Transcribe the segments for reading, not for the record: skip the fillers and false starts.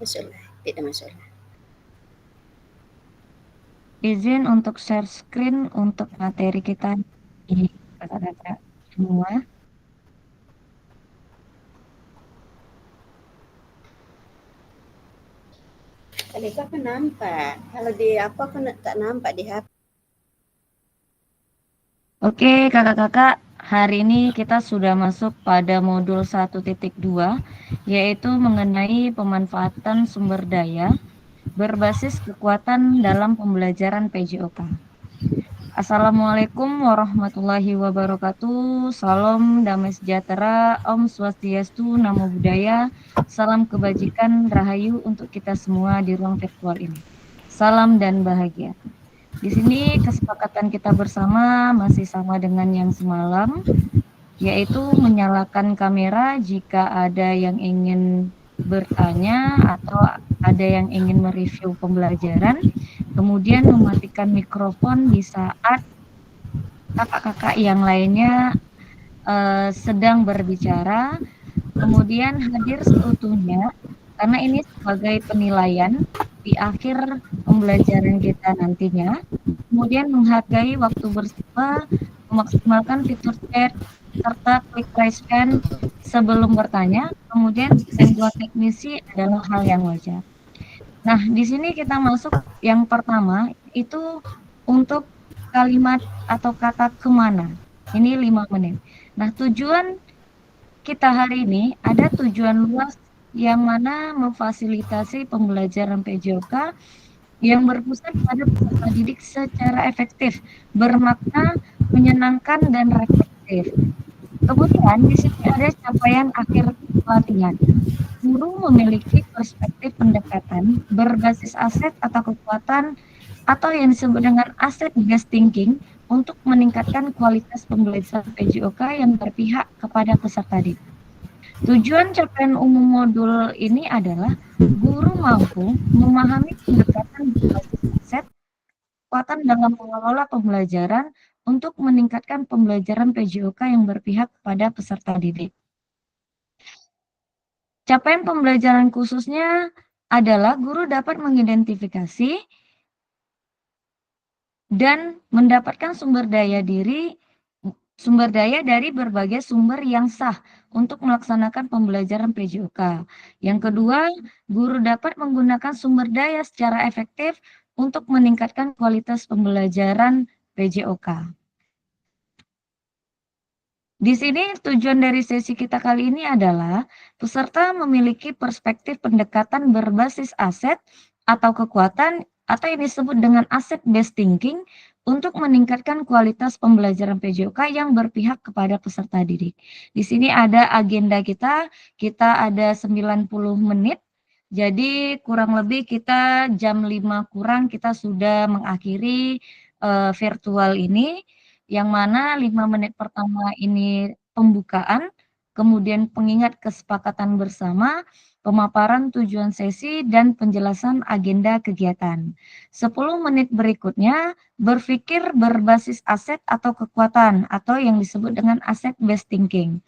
Masuklah, tidak masuklah. Izin untuk share screen untuk materi kita di kakak-kakak semua. Tadi aku nampak. Kalau di apa aku tak nampak di HP. Oke, kakak-kakak, hari ini kita sudah masuk pada modul 1.2, yaitu mengenai pemanfaatan sumber daya berbasis kekuatan dalam pembelajaran PJOK. Assalamualaikum warahmatullahi wabarakatuh. Salam damai sejahtera, Om Swastiastu, Namo Buddhaya, salam kebajikan, rahayu untuk kita semua di ruang virtual ini. Salam dan bahagia. Di sini kesepakatan kita bersama masih sama dengan yang semalam, yaitu menyalakan kamera jika ada yang ingin bertanya atau ada yang ingin mereview pembelajaran, kemudian mematikan mikrofon di saat kakak-kakak yang lainnya sedang berbicara, kemudian hadir seutuhnya, karena ini sebagai penilaian di akhir pembelajaran kita nantinya, kemudian menghargai waktu bersama, memaksimalkan fitur chat, serta klik raise hand sebelum bertanya, kemudian gangguan teknisi adalah hal yang wajar. Nah, di sini kita masuk yang pertama, itu untuk kalimat atau kata kemana. Ini 5 menit. Nah, tujuan kita hari ini ada tujuan luas yang mana memfasilitasi pembelajaran PJOK yang berpusat pada peserta didik secara efektif, bermakna, menyenangkan, dan reflektif. Kemudian di sini ada capaian akhir pelatihan. Guru memiliki perspektif pendekatan berbasis aset atau kekuatan atau yang disebut dengan asset-based thinking untuk meningkatkan kualitas pembelajaran PJOK yang berpihak kepada peserta didik. Tujuan capaian umum modul ini adalah guru mampu memahami pendekatan berbasis aset, kekuatan dalam mengelola pembelajaran untuk meningkatkan pembelajaran PJOK yang berpihak kepada peserta didik. Capaian pembelajaran khususnya adalah guru dapat mengidentifikasi dan mendapatkan sumber daya dari berbagai sumber yang sah untuk melaksanakan pembelajaran PJOK. Yang kedua, guru dapat menggunakan sumber daya secara efektif untuk meningkatkan kualitas pembelajaran PJOK. Di sini tujuan dari sesi kita kali ini adalah peserta memiliki perspektif pendekatan berbasis aset atau kekuatan atau yang disebut dengan asset-based thinking untuk meningkatkan kualitas pembelajaran PJOK yang berpihak kepada peserta didik. Di sini ada agenda kita ada 90 menit. Jadi kurang lebih kita jam 5 kurang kita sudah mengakhiri virtual ini, yang mana 5 menit pertama ini pembukaan, kemudian pengingat kesepakatan bersama, pemaparan tujuan sesi, dan penjelasan agenda kegiatan. 10 menit berikutnya berpikir berbasis aset atau kekuatan atau yang disebut dengan asset-based thinking.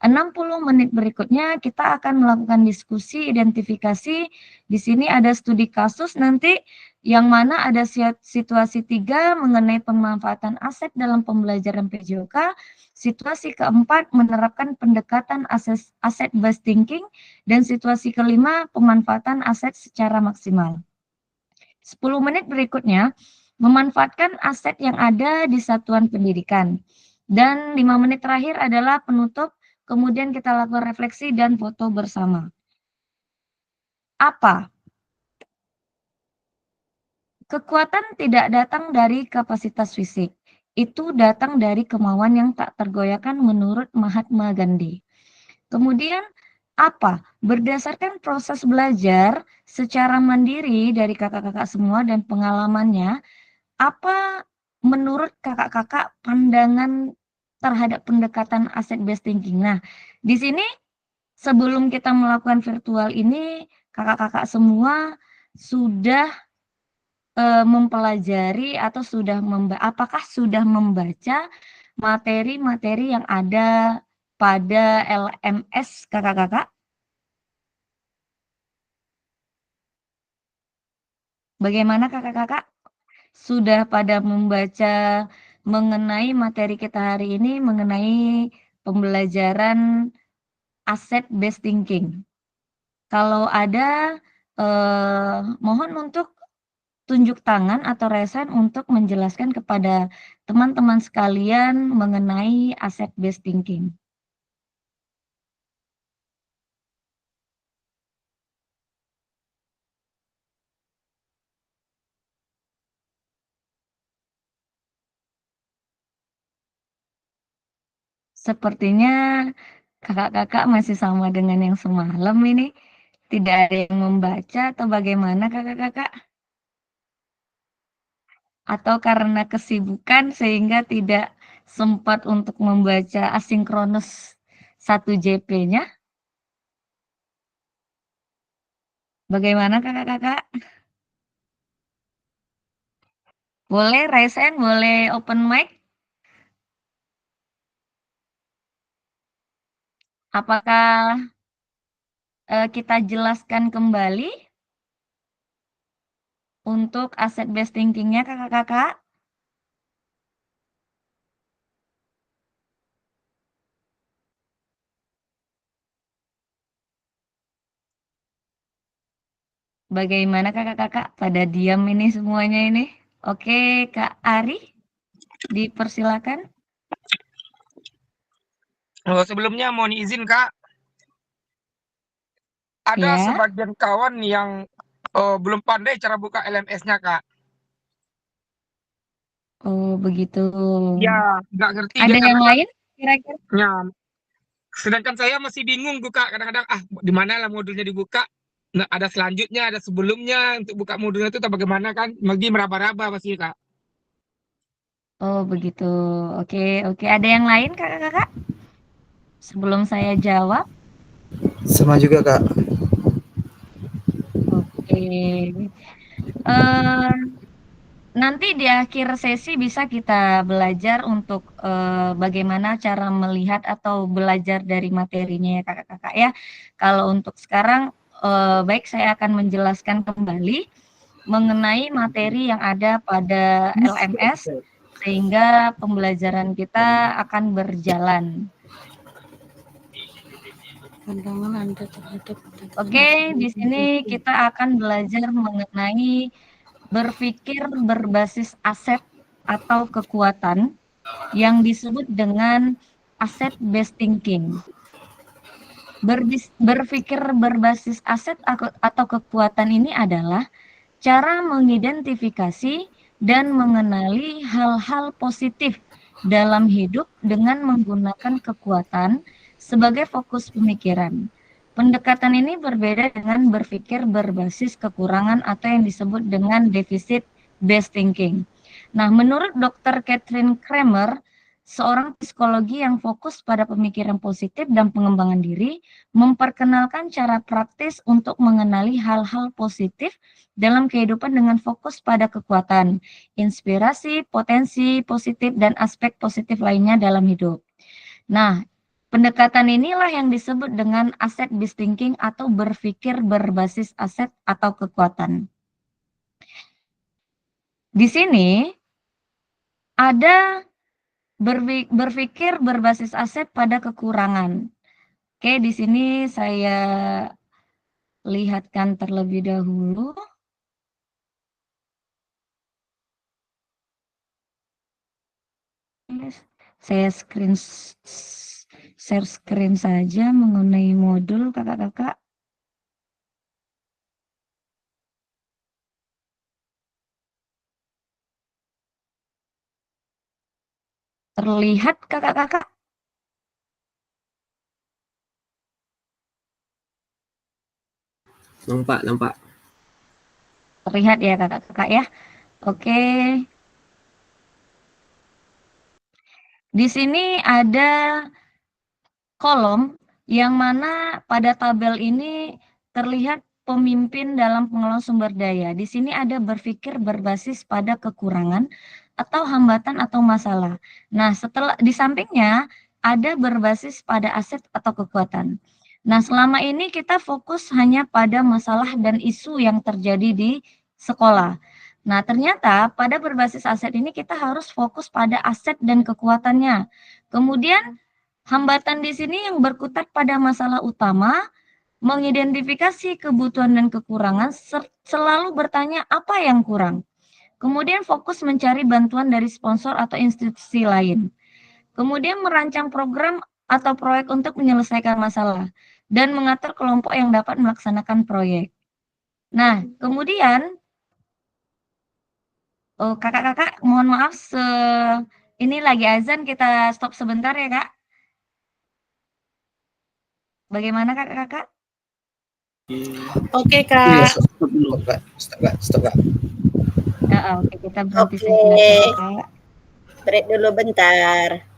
60 menit berikutnya kita akan melakukan diskusi identifikasi. Di sini ada studi kasus nanti yang mana ada situasi 3 mengenai pemanfaatan aset dalam pembelajaran PJOK. Situasi keempat menerapkan pendekatan aset based thinking, dan situasi kelima pemanfaatan aset secara maksimal. 10 menit berikutnya memanfaatkan aset yang ada di satuan pendidikan. Dan 5 menit terakhir adalah penutup, kemudian kita lakukan refleksi dan foto bersama. Apa? Kekuatan tidak datang dari kapasitas fisik. Itu datang dari kemauan yang tak tergoyahkan menurut Mahatma Gandhi. Kemudian apa? Berdasarkan proses belajar secara mandiri dari kakak-kakak semua dan pengalamannya, apa menurut kakak-kakak pandangan terhadap pendekatan asset based thinking? Nah, di sini sebelum kita melakukan virtual ini, kakak-kakak semua sudah mempelajari atau apakah sudah membaca materi-materi yang ada pada LMS kakak-kakak? Bagaimana kakak-kakak? Sudah pada membaca mengenai materi kita hari ini mengenai pembelajaran asset based thinking. Kalau ada, mohon untuk tunjuk tangan atau raise hand untuk menjelaskan kepada teman-teman sekalian mengenai asset based thinking. Sepertinya kakak-kakak masih sama dengan yang semalam ini, tidak ada yang membaca atau bagaimana kakak-kakak? Atau karena kesibukan sehingga tidak sempat untuk membaca asinkronus 1 JP-nya? Bagaimana kakak-kakak? Boleh raise hand, boleh open mic? Apakah kita jelaskan kembali untuk asset based thinking-nya kakak-kakak? Bagaimana kakak-kakak? Pada diam ini semuanya ini. Oke, Kak Ari, dipersilakan. Sebelumnya mohon izin Kak, ada Ya. sebagian kawan yang belum pandai cara buka LMS-nya Kak. Oh, begitu. Ya, nggak ngerti Ada dia yang karena lain kira-kira? ya, sedangkan saya masih bingung buka kadang-kadang di mana lah modulnya dibuka. Nah, ada selanjutnya, ada sebelumnya untuk buka modulnya itu bagaimana kan? Lagi meraba-raba pasti Kak. Oh, begitu. Oke, oke. Ada yang lain kakak-kakak? Sebelum saya jawab. Sama juga Kak. Oke. Nanti di akhir sesi bisa kita belajar untuk bagaimana cara melihat atau belajar dari materinya ya kakak-kakak ya. Kalau untuk sekarang, baik saya akan menjelaskan kembali mengenai materi yang ada pada LMS, sehingga pembelajaran kita akan berjalan. Oke, di sini kita akan belajar mengenai berpikir berbasis aset atau kekuatan yang disebut dengan asset based thinking. Berpikir berbasis aset atau kekuatan ini adalah cara mengidentifikasi dan mengenali hal-hal positif dalam hidup dengan menggunakan kekuatan sebagai fokus pemikiran. Pendekatan ini berbeda dengan berpikir berbasis kekurangan atau yang disebut dengan deficit based thinking. Nah, menurut Dr. Catherine Kramer, seorang psikologi yang fokus pada pemikiran positif dan pengembangan diri, memperkenalkan cara praktis untuk mengenali hal-hal positif dalam kehidupan dengan fokus pada kekuatan, inspirasi, potensi positif, dan aspek positif lainnya dalam hidup. Nah, pendekatan inilah yang disebut dengan asset based thinking atau berpikir berbasis aset atau kekuatan. Di sini ada berpikir berbasis aset pada kekurangan. Oke, di sini saya lihatkan terlebih dahulu. Saya share screen saja mengenai modul kakak-kakak. Terlihat kakak-kakak? Nampak. Terlihat ya kakak-kakak ya. Oke. Di sini ada kolom yang mana pada tabel ini terlihat pemimpin dalam pengelolaan sumber daya. Di sini ada berpikir berbasis pada kekurangan atau hambatan atau masalah. Nah, setelah di sampingnya ada berbasis pada aset atau kekuatan. Nah, selama ini kita fokus hanya pada masalah dan isu yang terjadi di sekolah. Nah, ternyata pada berbasis aset ini kita harus fokus pada aset dan kekuatannya. Kemudian hambatan di sini yang berkutat pada masalah utama, mengidentifikasi kebutuhan dan kekurangan, selalu bertanya apa yang kurang. Kemudian fokus mencari bantuan dari sponsor atau institusi lain. Kemudian merancang program atau proyek untuk menyelesaikan masalah dan mengatur kelompok yang dapat melaksanakan proyek. Nah, kemudian kakak-kakak mohon maaf ini lagi azan, kita stop sebentar ya, Kak. Bagaimana kakak-kakak? Oke, Iya, Kak. stop dulu, Kak. Stop, Kak. Oke, kita berhenti Oke. sejenak, Kak. Break dulu bentar.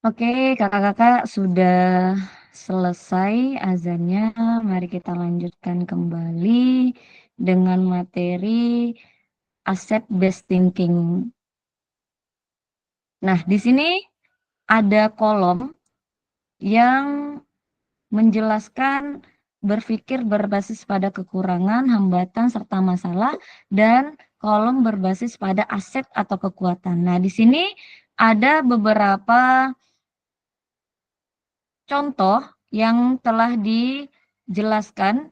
Oke, kakak-kakak sudah selesai azannya. Mari kita lanjutkan kembali dengan materi asset based thinking. Nah, di sini ada kolom yang menjelaskan berpikir berbasis pada kekurangan, hambatan, serta masalah, dan kolom berbasis pada aset atau kekuatan. Nah, di sini ada beberapa contoh yang telah dijelaskan.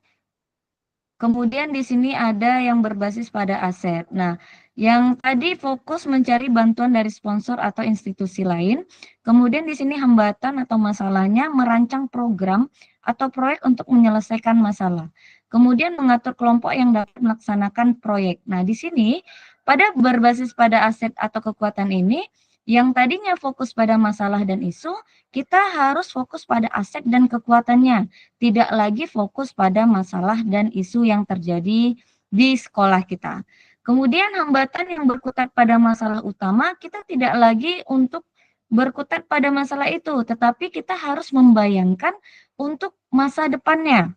Kemudian di sini ada yang berbasis pada aset. Nah, yang tadi fokus mencari bantuan dari sponsor atau institusi lain. Kemudian di sini hambatan atau masalahnya merancang program atau proyek untuk menyelesaikan masalah. Kemudian mengatur kelompok yang dapat melaksanakan proyek. Nah, di sini pada berbasis pada aset atau kekuatan ini, yang tadinya fokus pada masalah dan isu, kita harus fokus pada aset dan kekuatannya, tidak lagi fokus pada masalah dan isu yang terjadi di sekolah kita. Kemudian hambatan yang berkutat pada masalah utama, kita tidak lagi untuk berkutat pada masalah itu, tetapi kita harus membayangkan untuk masa depannya.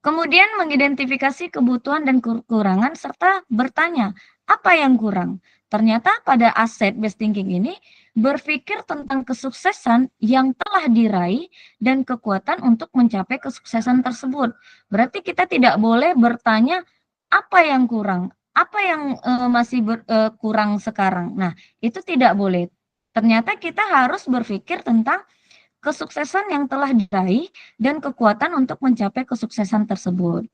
Kemudian mengidentifikasi kebutuhan dan kekurangan serta bertanya, apa yang kurang? Ternyata pada asset based thinking ini berpikir tentang kesuksesan yang telah diraih dan kekuatan untuk mencapai kesuksesan tersebut. Berarti kita tidak boleh bertanya apa yang kurang, apa yang masih kurang sekarang. Nah, itu tidak boleh. Ternyata kita harus berpikir tentang kesuksesan yang telah diraih dan kekuatan untuk mencapai kesuksesan tersebut.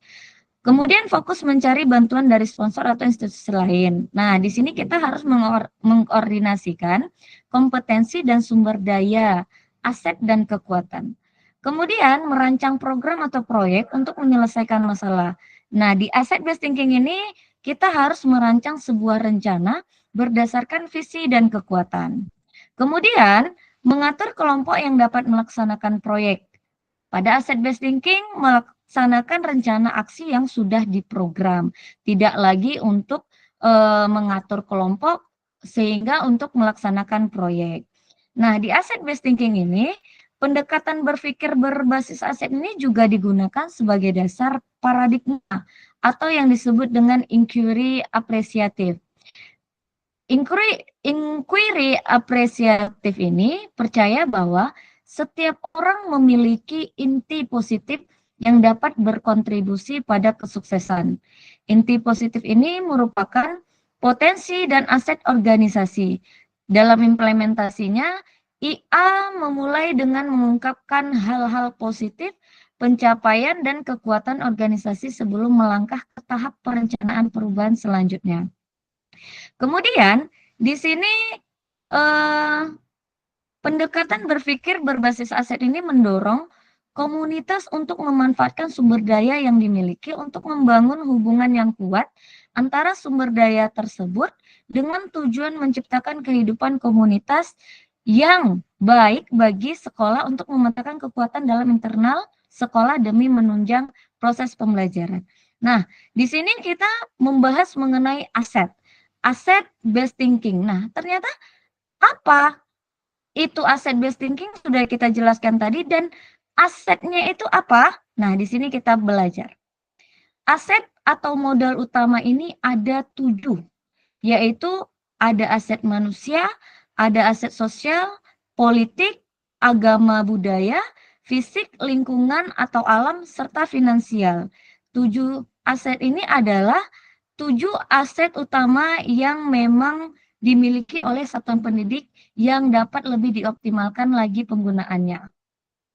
Kemudian fokus mencari bantuan dari sponsor atau institusi lain. Nah, di sini kita harus mengkoordinasikan kompetensi dan sumber daya, aset dan kekuatan. Kemudian merancang program atau proyek untuk menyelesaikan masalah. Nah, di asset based thinking ini kita harus merancang sebuah rencana berdasarkan visi dan kekuatan. Kemudian mengatur kelompok yang dapat melaksanakan proyek. Pada asset based thinking, melaksanakan rencana aksi yang sudah diprogram, tidak lagi untuk mengatur kelompok sehingga untuk melaksanakan proyek. Nah, di asset based thinking ini, pendekatan berpikir berbasis aset ini juga digunakan sebagai dasar paradigma atau yang disebut dengan inquiry apresiatif. Inquiry apresiatif ini percaya bahwa setiap orang memiliki inti positif yang dapat berkontribusi pada kesuksesan. Inti positif ini merupakan potensi dan aset organisasi. Dalam implementasinya, IA memulai dengan mengungkapkan hal-hal positif, pencapaian dan kekuatan organisasi sebelum melangkah ke tahap perencanaan perubahan selanjutnya. Kemudian di sini pendekatan berpikir berbasis aset ini mendorong komunitas untuk memanfaatkan sumber daya yang dimiliki untuk membangun hubungan yang kuat antara sumber daya tersebut dengan tujuan menciptakan kehidupan komunitas yang baik bagi sekolah untuk memetakan kekuatan dalam internal sekolah demi menunjang proses pembelajaran. Nah, di sini kita membahas mengenai aset. Asset based thinking. Nah, ternyata apa itu asset based thinking sudah kita jelaskan tadi, dan asetnya itu apa? Nah, di sini kita belajar. Aset atau modal utama ini ada 7, yaitu ada aset manusia, ada aset sosial, politik, agama budaya, fisik, lingkungan atau alam, serta finansial. 7 aset ini adalah 7 aset utama yang memang dimiliki oleh satuan pendidik yang dapat lebih dioptimalkan lagi penggunaannya.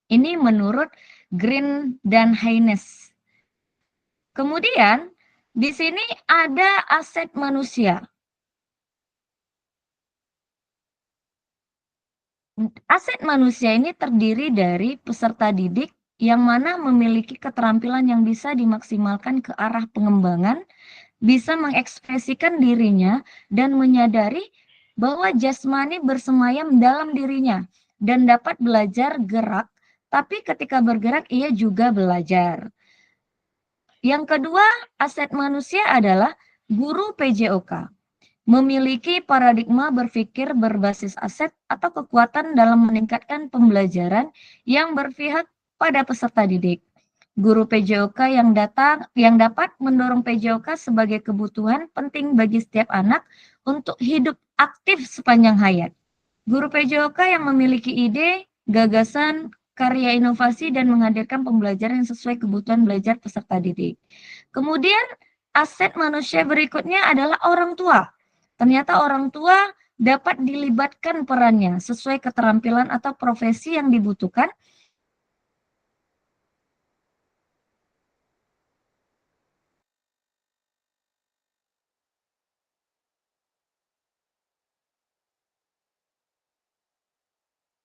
Ini menurut Green dan Haynes. Kemudian di sini ada aset manusia. Aset manusia ini terdiri dari peserta didik yang mana memiliki keterampilan yang bisa dimaksimalkan ke arah pengembangan, bisa mengekspresikan dirinya dan menyadari bahwa jasmani bersemayam dalam dirinya dan dapat belajar gerak, tapi ketika bergerak ia juga belajar. Yang kedua, aset manusia adalah guru PJOK. Memiliki paradigma berpikir berbasis aset atau kekuatan dalam meningkatkan pembelajaran yang berpihak pada peserta didik. Guru PJOK yang dapat mendorong PJOK sebagai kebutuhan penting bagi setiap anak untuk hidup aktif sepanjang hayat. Guru PJOK yang memiliki ide, gagasan, karya inovasi dan menghadirkan pembelajaran yang sesuai kebutuhan belajar peserta didik. Kemudian aset manusia berikutnya adalah orang tua. Ternyata orang tua dapat dilibatkan perannya sesuai keterampilan atau profesi yang dibutuhkan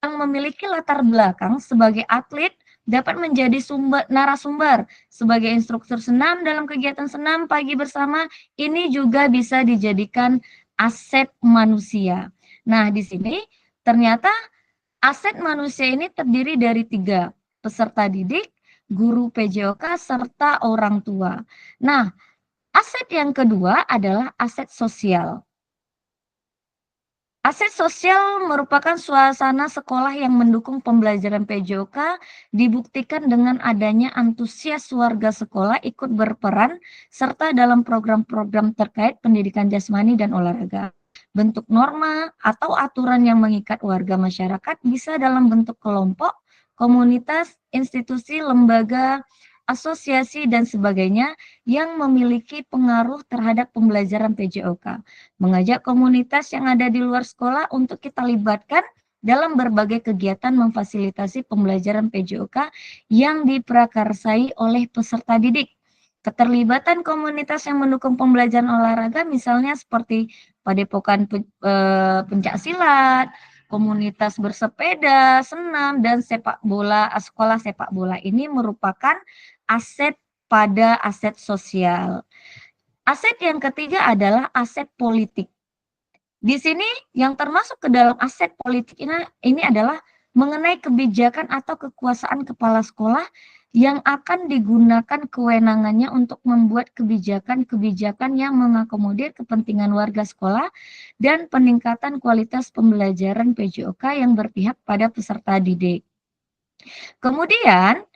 yang memiliki latar belakang sebagai atlet dapat menjadi narasumber sebagai instruktur senam dalam kegiatan senam pagi bersama. Ini juga bisa dijadikan aset manusia. Nah, di sini ternyata aset manusia ini terdiri dari 3, peserta didik, guru PJOK, serta orang tua. Nah, aset yang kedua adalah aset sosial. Aset sosial merupakan suasana sekolah yang mendukung pembelajaran PJOK, dibuktikan dengan adanya antusias warga sekolah ikut berperan serta dalam program-program terkait pendidikan jasmani dan olahraga. Bentuk norma atau aturan yang mengikat warga masyarakat bisa dalam bentuk kelompok, komunitas, institusi, lembaga, asosiasi, dan sebagainya yang memiliki pengaruh terhadap pembelajaran PJOK. Mengajak komunitas yang ada di luar sekolah untuk kita libatkan dalam berbagai kegiatan memfasilitasi pembelajaran PJOK yang diprakarsai oleh peserta didik. Keterlibatan komunitas yang mendukung pembelajaran olahraga misalnya seperti padepokan pencak silat, komunitas bersepeda, senam, dan sepak bola, sekolah sepak bola ini merupakan aset pada aset sosial. Aset yang ketiga adalah aset politik. Di sini yang termasuk ke dalam aset politik ini adalah mengenai kebijakan atau kekuasaan kepala sekolah yang akan digunakan kewenangannya untuk membuat kebijakan-kebijakan yang mengakomodir kepentingan warga sekolah dan peningkatan kualitas pembelajaran PJOK yang berpihak pada peserta didik. Kemudian,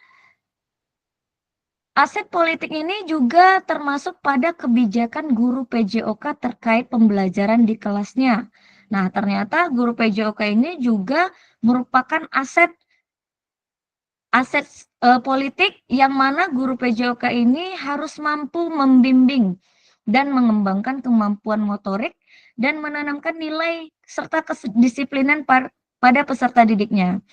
aset politik ini juga termasuk pada kebijakan guru PJOK terkait pembelajaran di kelasnya. Nah, ternyata guru PJOK ini juga merupakan aset politik yang mana guru PJOK ini harus mampu membimbing dan mengembangkan kemampuan motorik dan menanamkan nilai serta kedisiplinan pada peserta didiknya.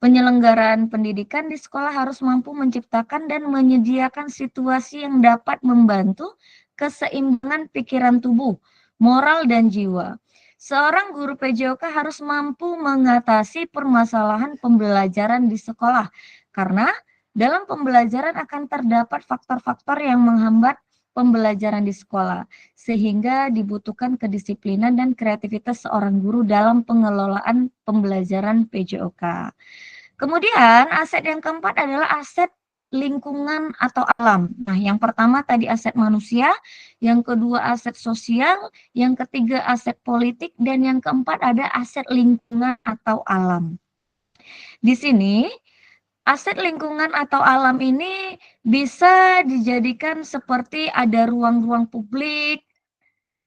Penyelenggaraan pendidikan di sekolah harus mampu menciptakan dan menyediakan situasi yang dapat membantu keseimbangan pikiran tubuh, moral, dan jiwa. Seorang guru PJOK harus mampu mengatasi permasalahan pembelajaran di sekolah, karena dalam pembelajaran akan terdapat faktor-faktor yang menghambat pembelajaran di sekolah, sehingga dibutuhkan kedisiplinan dan kreativitas seorang guru dalam pengelolaan pembelajaran PJOK. Kemudian aset yang keempat adalah aset lingkungan atau alam. Nah, yang pertama tadi aset manusia, yang kedua aset sosial, yang ketiga aset politik, dan yang keempat ada aset lingkungan atau alam. Di sini, aset lingkungan atau alam ini bisa dijadikan seperti ada ruang-ruang publik,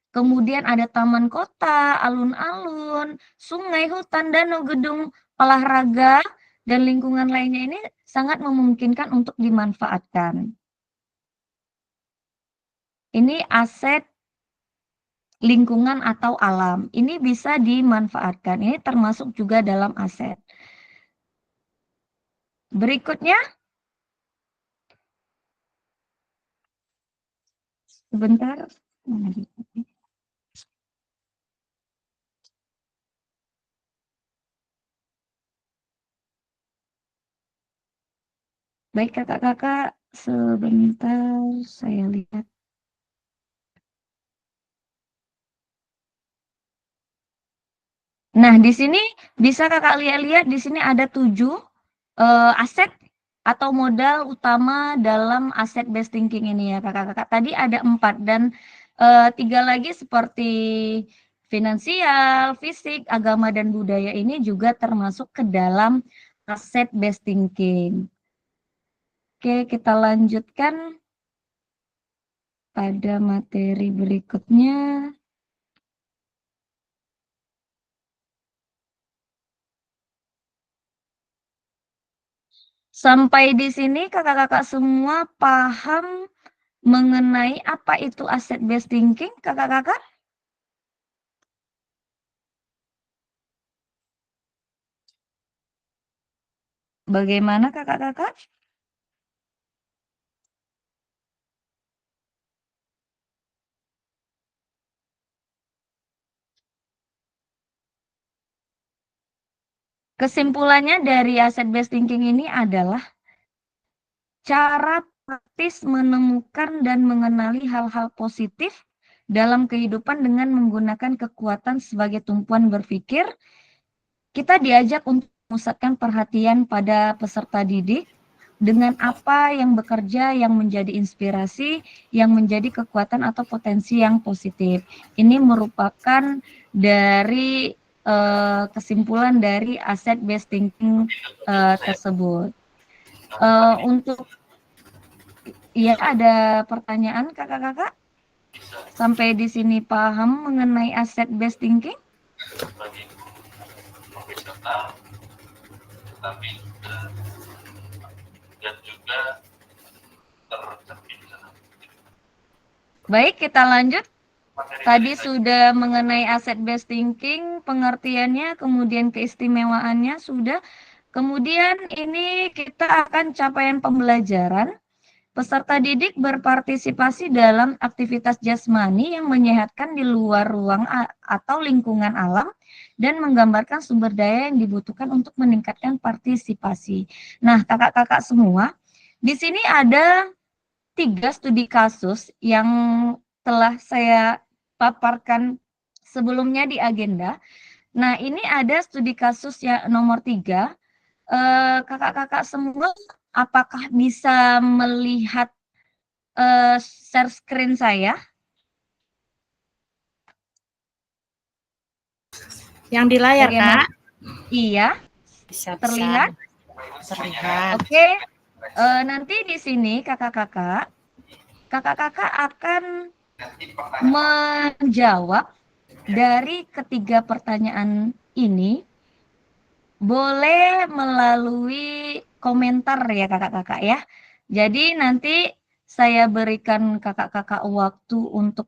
kemudian ada taman kota, alun-alun, sungai, hutan, danau, gedung olahraga, dan lingkungan lainnya ini sangat memungkinkan untuk dimanfaatkan. Ini aset lingkungan atau alam. Ini bisa dimanfaatkan. Ini termasuk juga dalam aset. Berikutnya, sebentar. Baik kakak-kakak, sebentar saya lihat. Nah, di sini bisa kakak lihat-lihat, di sini ada 7 aset atau modal utama dalam aset based thinking ini ya kakak-kakak. Tadi ada 4 dan 3 lagi seperti finansial, fisik, agama, dan budaya ini juga termasuk ke dalam aset based thinking. Oke, kita lanjutkan pada materi berikutnya. Sampai di sini kakak-kakak semua paham mengenai apa itu aset based thinking, kakak-kakak? Bagaimana kakak-kakak? Kesimpulannya dari aset based thinking ini adalah cara praktis menemukan dan mengenali hal-hal positif dalam kehidupan dengan menggunakan kekuatan sebagai tumpuan berpikir. Kita diajak untuk memusatkan perhatian pada peserta didik dengan apa yang bekerja, yang menjadi inspirasi, yang menjadi kekuatan atau potensi yang positif. Ini merupakan dari kesimpulan dari asset based thinking tersebut. Untuk ya ada pertanyaan kakak-kakak? Sampai di sini paham mengenai asset based thinking? Baik, kita lanjut. Tadi sudah mengenai asset based thinking, pengertiannya, kemudian keistimewaannya sudah. Kemudian ini kita akan capaian pembelajaran. Peserta didik berpartisipasi dalam aktivitas jasmani yang menyehatkan di luar ruang atau lingkungan alam dan menggambarkan sumber daya yang dibutuhkan untuk meningkatkan partisipasi. Nah, kakak-kakak semua, di sini ada 3 studi kasus yang telah saya paparkan sebelumnya di agenda. Nah, ini ada studi kasus yang nomor 3. Kakak-kakak semua, apakah bisa melihat share screen saya? Yang di layar, Bagaimana? Kak? Iya, Bisa terlihat? terlihat. Oke. Nanti di sini kakak-kakak akan menjawab dari ketiga pertanyaan ini. Boleh melalui komentar ya kakak-kakak ya. Jadi nanti saya berikan kakak-kakak waktu untuk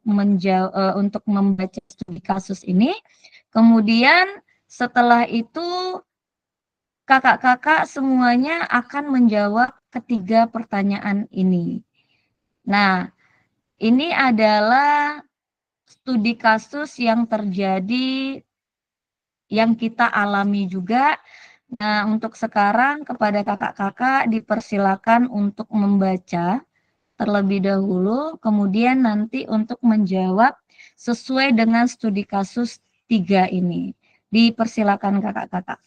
untuk membaca studi kasus ini. Kemudian setelah itu kakak-kakak semuanya akan menjawab ketiga pertanyaan ini. Nah, ini adalah studi kasus yang terjadi, yang kita alami juga. Nah, untuk sekarang kepada kakak-kakak dipersilakan untuk membaca terlebih dahulu, kemudian nanti untuk menjawab sesuai dengan studi kasus 3 ini. Dipersilakan kakak-kakak.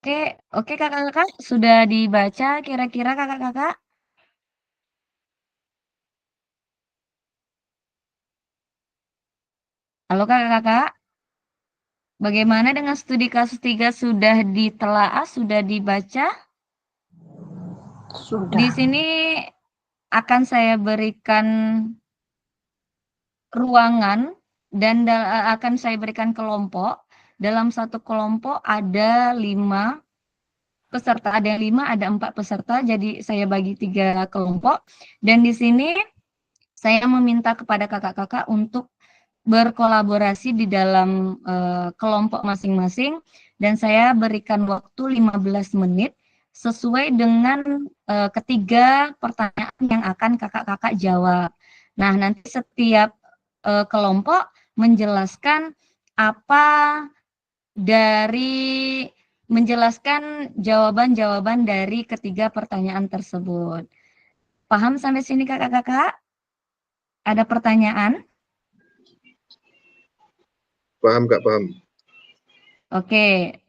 Oke kakak-kakak, sudah dibaca kira-kira kakak-kakak? Halo kakak-kakak, bagaimana dengan studi kasus 3 sudah ditelaah, sudah dibaca? Di sini akan saya berikan ruangan dan akan saya berikan kelompok. Dalam satu kelompok ada 5 peserta, ada yang 5, ada 4 peserta, jadi saya bagi 3 kelompok. Dan di sini saya meminta kepada kakak-kakak untuk berkolaborasi di dalam kelompok masing-masing, dan saya berikan waktu 15 menit sesuai dengan ketiga pertanyaan yang akan kakak-kakak jawab. Nah, nanti setiap kelompok menjelaskan apa dari menjelaskan jawaban-jawaban dari ketiga pertanyaan tersebut. Paham sampai sini kakak-kakak? Ada pertanyaan? Paham Kak, paham. Oke,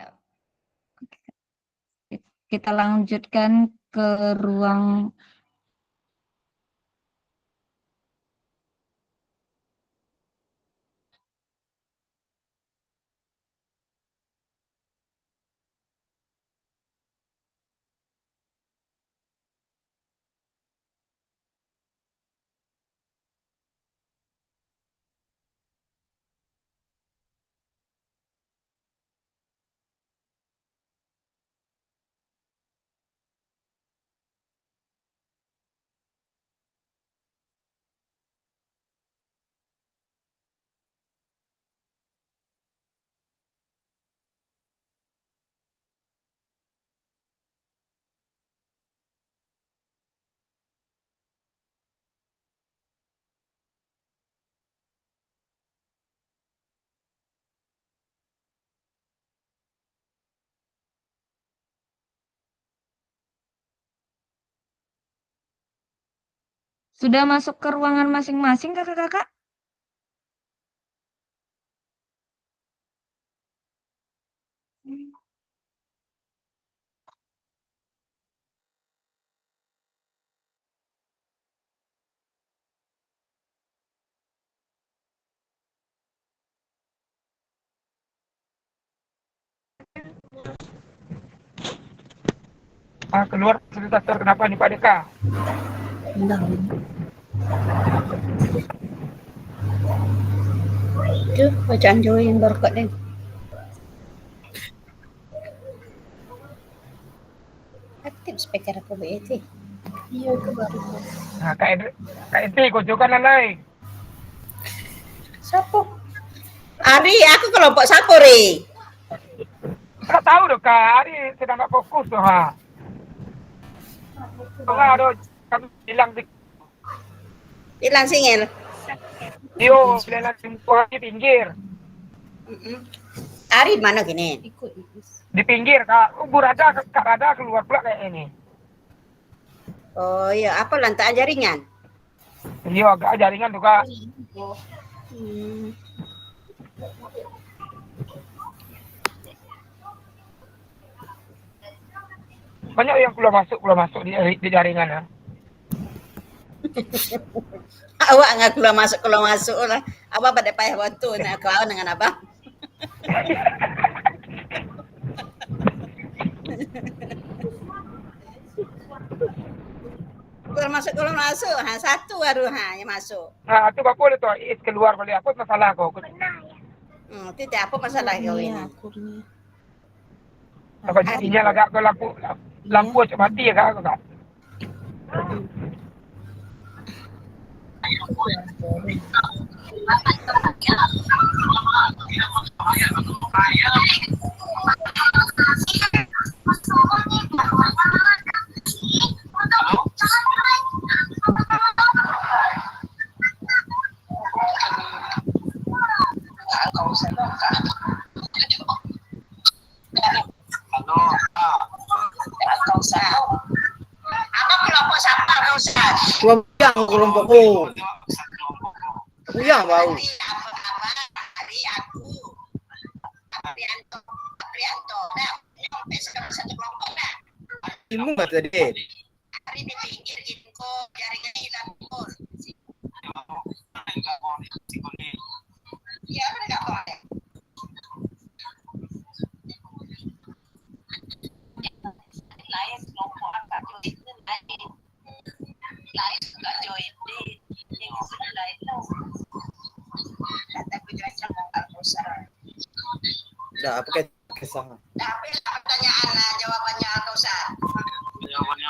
kita lanjutkan ke ruang sudah masuk ke ruangan masing-masing kakak-kakak? Keluar fasilitator kenapa nih Pak Deka? Itu bacaan join berkat deh. Aktif speaker aku BET. Iya, itu baru. Nah, Kak Enti, kunjungkan lalai. Sapo? Ari, aku kelompok sapo, Ri. Nggak tahu dong Kak, Ari sedang nggak fokus tuh ha. Enggak ada kami bilang Bilang singil. Yo, bilang di pinggir. Ari mana gini? Di pinggir Kak, Bu Rada, Kak Rada keluar pula kayak ini. Oh iya, apa lantai jaringan? Iya, agak jaringan tuh Kak. Banyak yang keluar masuk di jaringan ya. Awak nggak keluar masuk lah. Apa pada payah waktu nak kau dengan apa? keluar masuk, satu baru yang masuk. Nah, itu Bapak boleh tuh is keluar boleh apa masalah kau? Tidak apa masalah kau ini. Apa jadinya agak ke lampu cuma mati ya Kak. Apa kelompok siapa kau usah? Gua bilang kelompokku. Buyang bau. Hari aku. Prianto. Bingung nggak tadi? Hari di pinggir info jaringan hilang pun. Iya, enggak boleh. Lain kelompok agak join lain juga join di yang sini lain tuh. Kata punya mau usah. Udah apa kayak kesana? Tapi pertanyaan jawabannya kau usah. Jawabannya.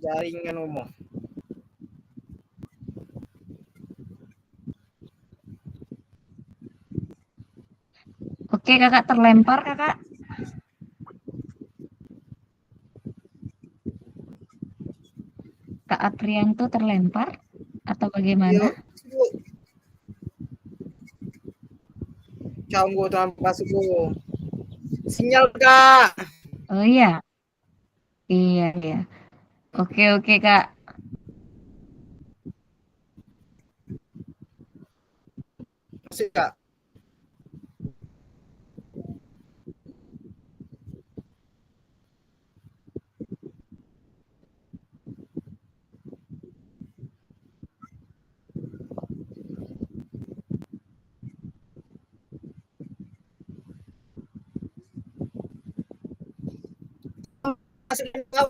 Jaringan umum. Oke, kakak terlempar, kakak. Kak Aprianto terlempar atau bagaimana? Yuk. Canggu tanpa suku. Sinyal Kak. Oh iya, iya, iya. Oke, oke, Kak. Masih Kak. Masih Kak.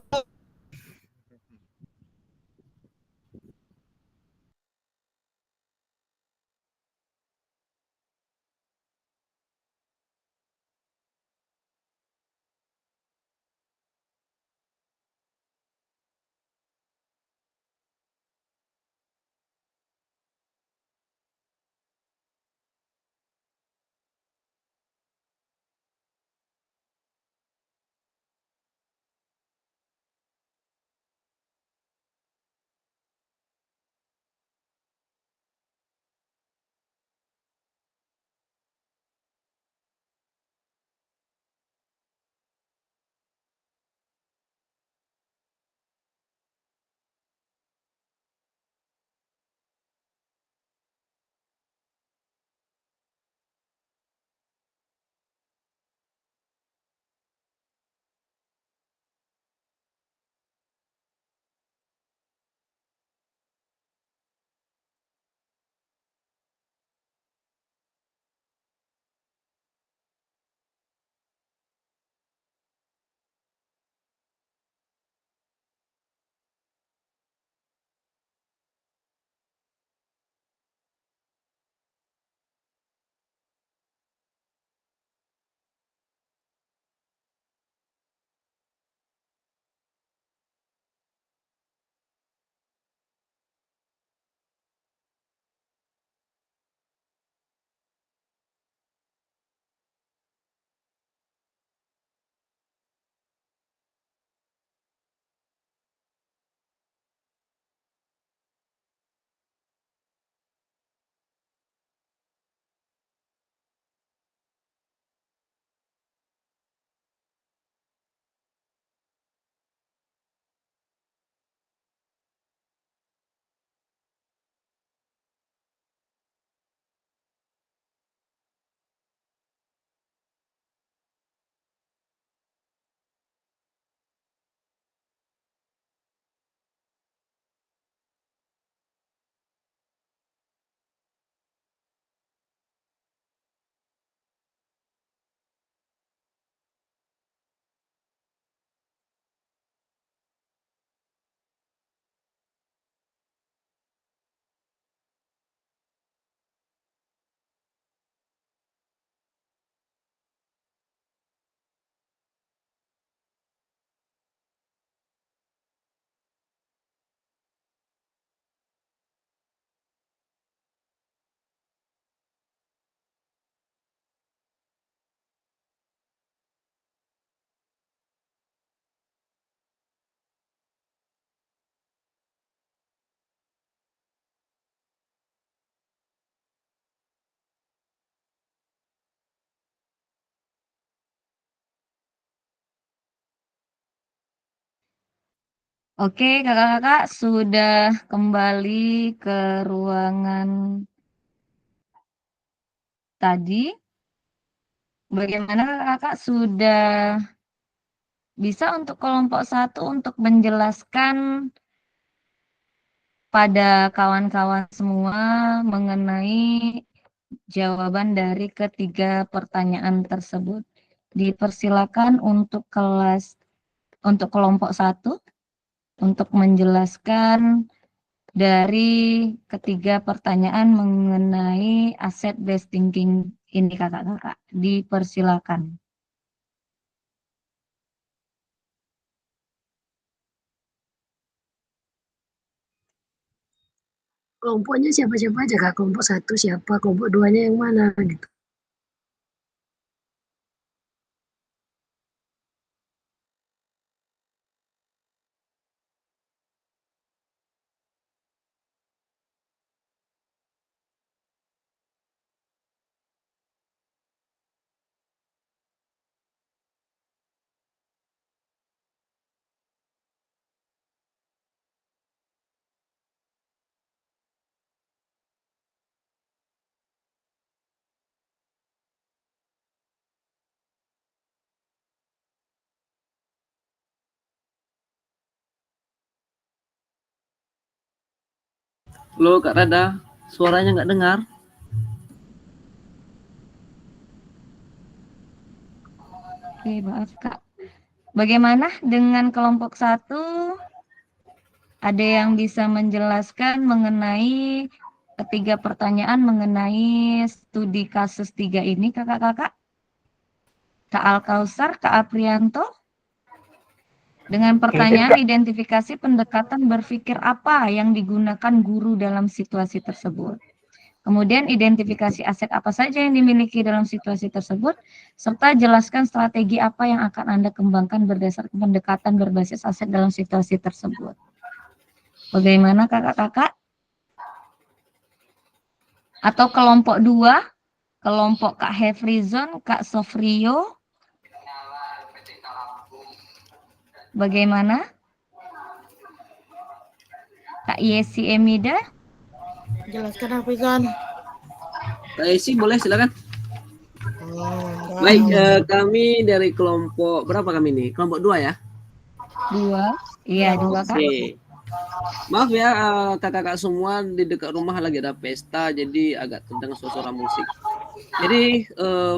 Oke, kakak-kakak sudah kembali ke ruangan tadi. Bagaimana kakak sudah bisa untuk kelompok 1 untuk menjelaskan kepada kawan-kawan semua mengenai jawaban dari ketiga pertanyaan tersebut. Dipersilakan untuk kelompok 1 untuk menjelaskan dari ketiga pertanyaan mengenai asset based thinking ini kakak-kakak. Dipersilakan. Kelompoknya siapa-siapa aja Kak? Kelompok 1 siapa, kelompok 2-nya yang mana gitu. Halo Kak Rada, suaranya nggak dengar. Oke, maaf Kak. Bagaimana dengan kelompok 1? Ada yang bisa menjelaskan mengenai ketiga pertanyaan mengenai studi kasus 3 ini kakak-kakak? Kak Alkausar, Kak Aprianto? Dengan pertanyaan identifikasi pendekatan berpikir apa yang digunakan guru dalam situasi tersebut. Kemudian identifikasi aset apa saja yang dimiliki dalam situasi tersebut, serta jelaskan strategi apa yang akan Anda kembangkan berdasarkan pendekatan berbasis aset dalam situasi tersebut. Bagaimana kakak-kakak? Atau kelompok 2, kelompok Kak Hefrizon, Kak Sofrio. Bagaimana? Kak Yesi Emida. Jelaskan apa Izan? Kak Esi boleh silakan. Baik, kami dari kelompok berapa kami ini? Kelompok 2 ya? 2. Iya, 2 Kak. Oke. Maaf ya kakak-kakak semua, di dekat rumah lagi ada pesta, jadi agak terdengar suara musik. Jadi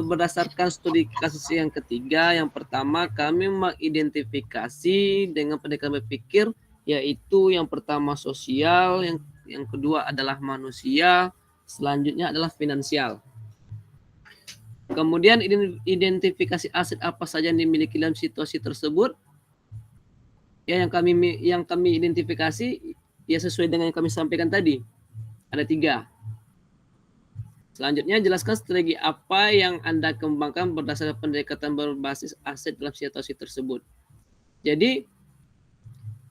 berdasarkan studi kasus yang ketiga, yang pertama kami mengidentifikasi dengan pendekatan berpikir, yaitu yang pertama sosial, yang kedua adalah manusia, selanjutnya adalah finansial. Kemudian identifikasi aset apa saja yang dimiliki dalam situasi tersebut. Ya, yang kami identifikasi ya sesuai dengan yang kami sampaikan tadi. Ada 3. Selanjutnya jelaskan strategi apa yang Anda kembangkan berdasarkan pendekatan berbasis aset dalam situasi tersebut. Jadi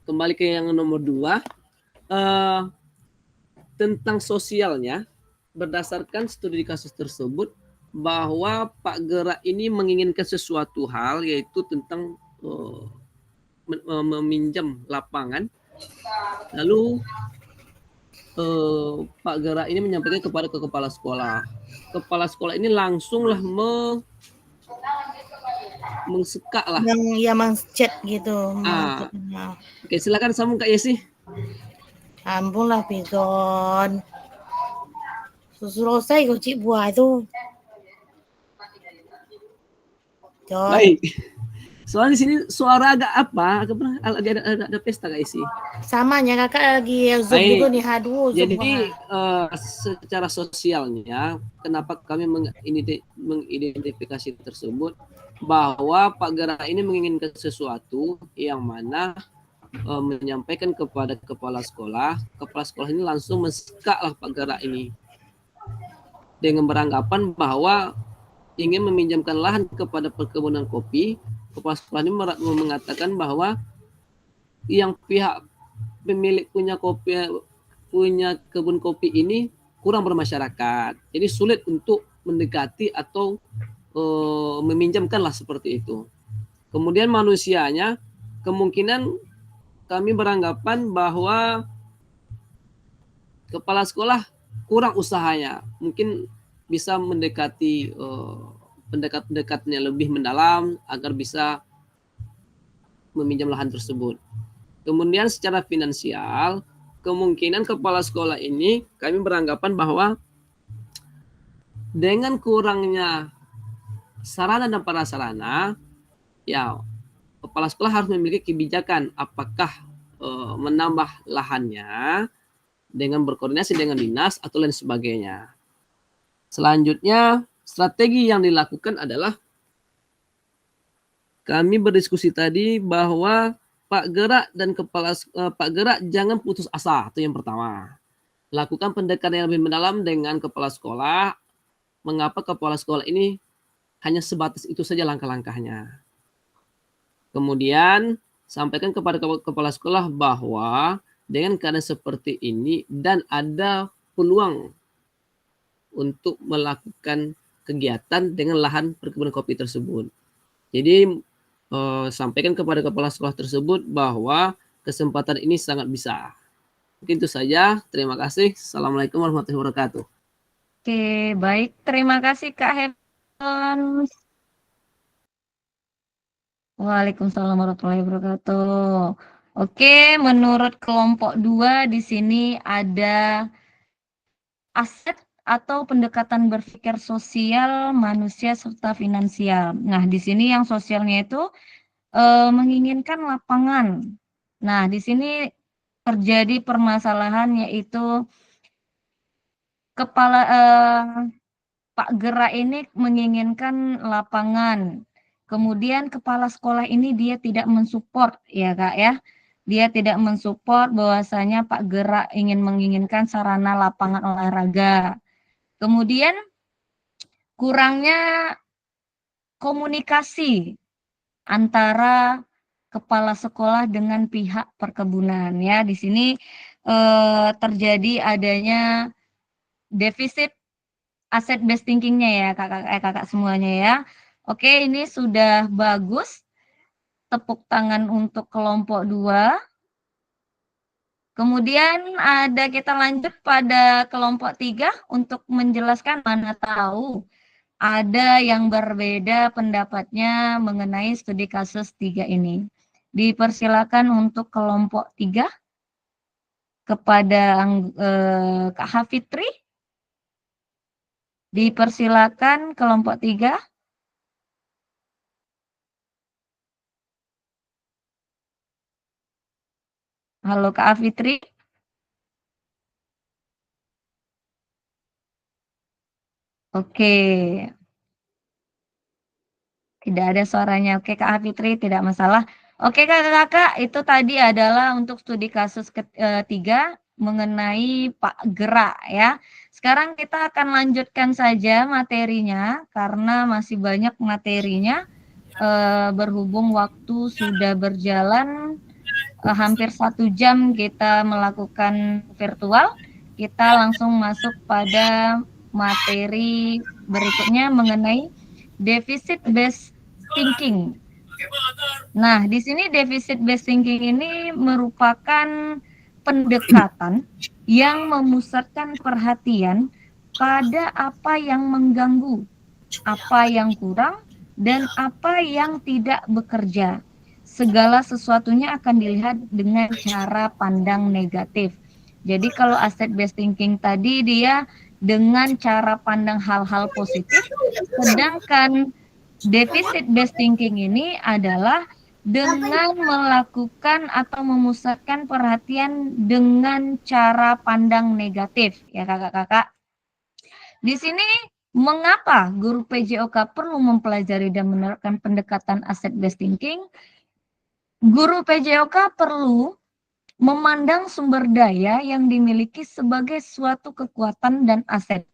kembali ke yang nomor 2, tentang sosialnya, berdasarkan studi kasus tersebut bahwa Pak Gerak ini menginginkan sesuatu hal, yaitu tentang meminjam lapangan. Lalu Pak Gerak ini menyampaikan kepada kepala sekolah. Kepala sekolah ini langsunglah mengsekak lah. Yang mencet gitu. Oke, silakan sambung Kak Yesi. Ampun lah Pizon. Selesai kok Cik buah itu. John. Baik. Soalnya di sini suara agak apa? Ada pesta Kak Isi. Samanya kakak lagi Zoom Baik. juga nih, haduh. Jadi secara sosialnya, kenapa kami mengidentifikasi tersebut bahwa Pak Gerak ini menginginkan sesuatu yang mana menyampaikan kepada kepala sekolah ini langsung mensekaklah Pak Gerak ini dengan beranggapan bahwa ingin meminjamkan lahan kepada perkebunan kopi. Kepala sekolah ini mengatakan bahwa yang pihak pemilik punya kebun kopi ini kurang bermasyarakat, jadi sulit untuk mendekati atau meminjamkanlah seperti itu. Kemudian manusianya, kemungkinan kami beranggapan bahwa kepala sekolah kurang usahanya, mungkin bisa mendekati pendekat-pendekatnya lebih mendalam agar bisa meminjam lahan tersebut. Kemudian secara finansial, kemungkinan kepala sekolah ini kami beranggapan bahwa dengan kurangnya sarana dan prasarana, ya kepala sekolah harus memiliki kebijakan apakah menambah lahannya dengan berkoordinasi dengan dinas atau lain sebagainya. Selanjutnya, strategi yang dilakukan adalah kami berdiskusi tadi bahwa Pak Gerak dan Pak Gerak jangan putus asa, itu yang pertama. Lakukan pendekatan yang lebih mendalam dengan kepala sekolah. Mengapa kepala sekolah ini hanya sebatas itu saja langkah-langkahnya. Kemudian sampaikan kepada kepala sekolah bahwa dengan keadaan seperti ini dan ada peluang untuk melakukan kegiatan dengan lahan perkebunan kopi tersebut. Jadi sampaikan kepada kepala sekolah tersebut bahwa kesempatan ini sangat bisa. Mungkin itu saja. Terima kasih. Assalamualaikum warahmatullahi wabarakatuh. Oke, baik. Terima kasih Kak Hepton. Waalaikumsalam warahmatullahi wabarakatuh. Oke, menurut kelompok 2 di sini ada aset atau pendekatan berpikir sosial, manusia, serta finansial. Nah, di sini yang sosialnya itu menginginkan lapangan. Nah, di sini terjadi permasalahan yaitu Pak Gerak ini menginginkan lapangan. Kemudian kepala sekolah ini dia tidak mensupport, ya Kak ya. Dia tidak mensupport bahwasanya Pak Gerak menginginkan sarana lapangan olahraga. Kemudian kurangnya komunikasi antara kepala sekolah dengan pihak perkebunan ya. Di sini terjadi adanya defisit aset based thinking-nya ya kakak semuanya ya. Oke, ini sudah bagus. Tepuk tangan untuk kelompok 2. Kemudian kita lanjut pada kelompok 3 untuk menjelaskan, mana tahu ada yang berbeda pendapatnya mengenai studi kasus 3 ini. Dipersilakan untuk kelompok 3 kepada Kak Hafitri. Dipersilakan kelompok 3. Halo Kak Hafitri. Oke. Tidak ada suaranya. Oke Kak Hafitri, tidak masalah. Oke kakak-kakak, itu tadi adalah untuk studi kasus ketiga mengenai Pak Gerak ya. Sekarang kita akan lanjutkan saja materinya karena masih banyak materinya. Berhubung waktu sudah berjalan hampir 1 jam kita melakukan virtual, kita langsung masuk pada materi berikutnya mengenai deficit based thinking. Nah, di sini deficit based thinking ini merupakan pendekatan yang memusatkan perhatian pada apa yang mengganggu, apa yang kurang, dan apa yang tidak bekerja. Segala sesuatunya akan dilihat dengan cara pandang negatif. Jadi kalau asset based thinking tadi dia dengan cara pandang hal-hal positif, sedangkan deficit based thinking ini adalah dengan melakukan atau memusatkan perhatian dengan cara pandang negatif ya kakak-kakak. Di sini mengapa guru PJOK perlu mempelajari dan menerapkan pendekatan asset based thinking? Guru PJOK perlu memandang sumber daya yang dimiliki sebagai suatu kekuatan dan aset.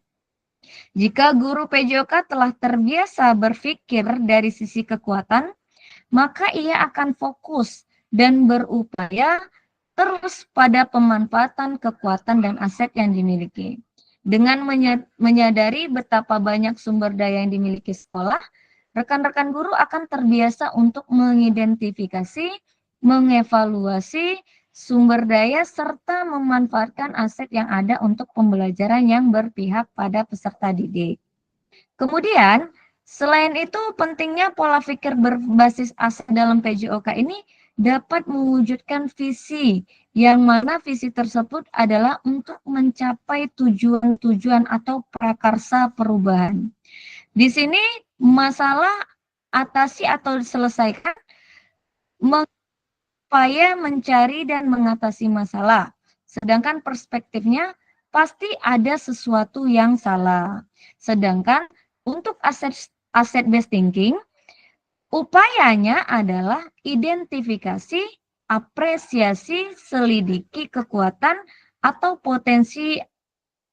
Jika guru PJOK telah terbiasa berpikir dari sisi kekuatan, maka ia akan fokus dan berupaya terus pada pemanfaatan kekuatan dan aset yang dimiliki. Dengan menyadari betapa banyak sumber daya yang dimiliki sekolah, rekan-rekan guru akan terbiasa untuk mengidentifikasi, mengevaluasi sumber daya, serta memanfaatkan aset yang ada untuk pembelajaran yang berpihak pada peserta didik. Kemudian, selain itu pentingnya pola pikir berbasis aset dalam PJOK ini dapat mewujudkan visi, yang mana visi tersebut adalah untuk mencapai tujuan-tujuan atau prakarsa perubahan. Di sini masalah atasi atau diselesaikan upaya mencari dan mengatasi masalah. Sedangkan perspektifnya pasti ada sesuatu yang salah. Sedangkan untuk asset based thinking, upayanya adalah identifikasi, apresiasi, selidiki kekuatan atau potensi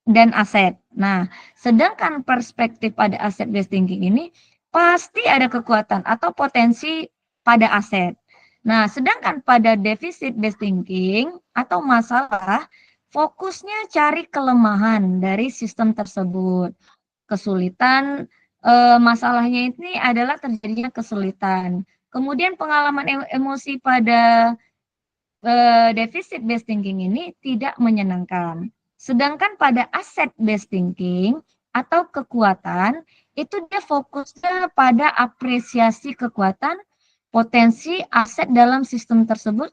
dan aset. Nah, sedangkan perspektif pada asset based thinking ini pasti ada kekuatan atau potensi pada aset. Nah, sedangkan pada deficit based thinking atau masalah, fokusnya cari kelemahan dari sistem tersebut. Kesulitan, masalahnya ini adalah terjadinya kesulitan. Kemudian pengalaman emosi pada deficit based thinking ini tidak menyenangkan. Sedangkan pada asset based thinking atau kekuatan, itu dia fokusnya pada apresiasi kekuatan, potensi aset dalam sistem tersebut,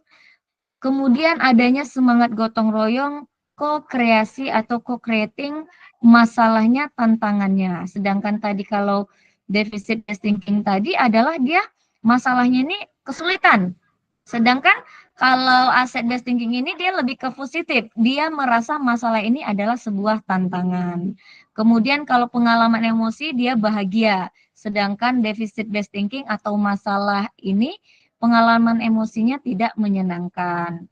kemudian adanya semangat gotong royong, co-kreasi atau co-creating masalahnya, tantangannya. Sedangkan tadi kalau deficit based thinking tadi adalah dia masalahnya ini kesulitan. Sedangkan kalau asset based thinking ini dia lebih ke positif. Dia merasa masalah ini adalah sebuah tantangan. Kemudian kalau pengalaman emosi dia bahagia. Sedangkan deficit based thinking atau masalah ini pengalaman emosinya tidak menyenangkan.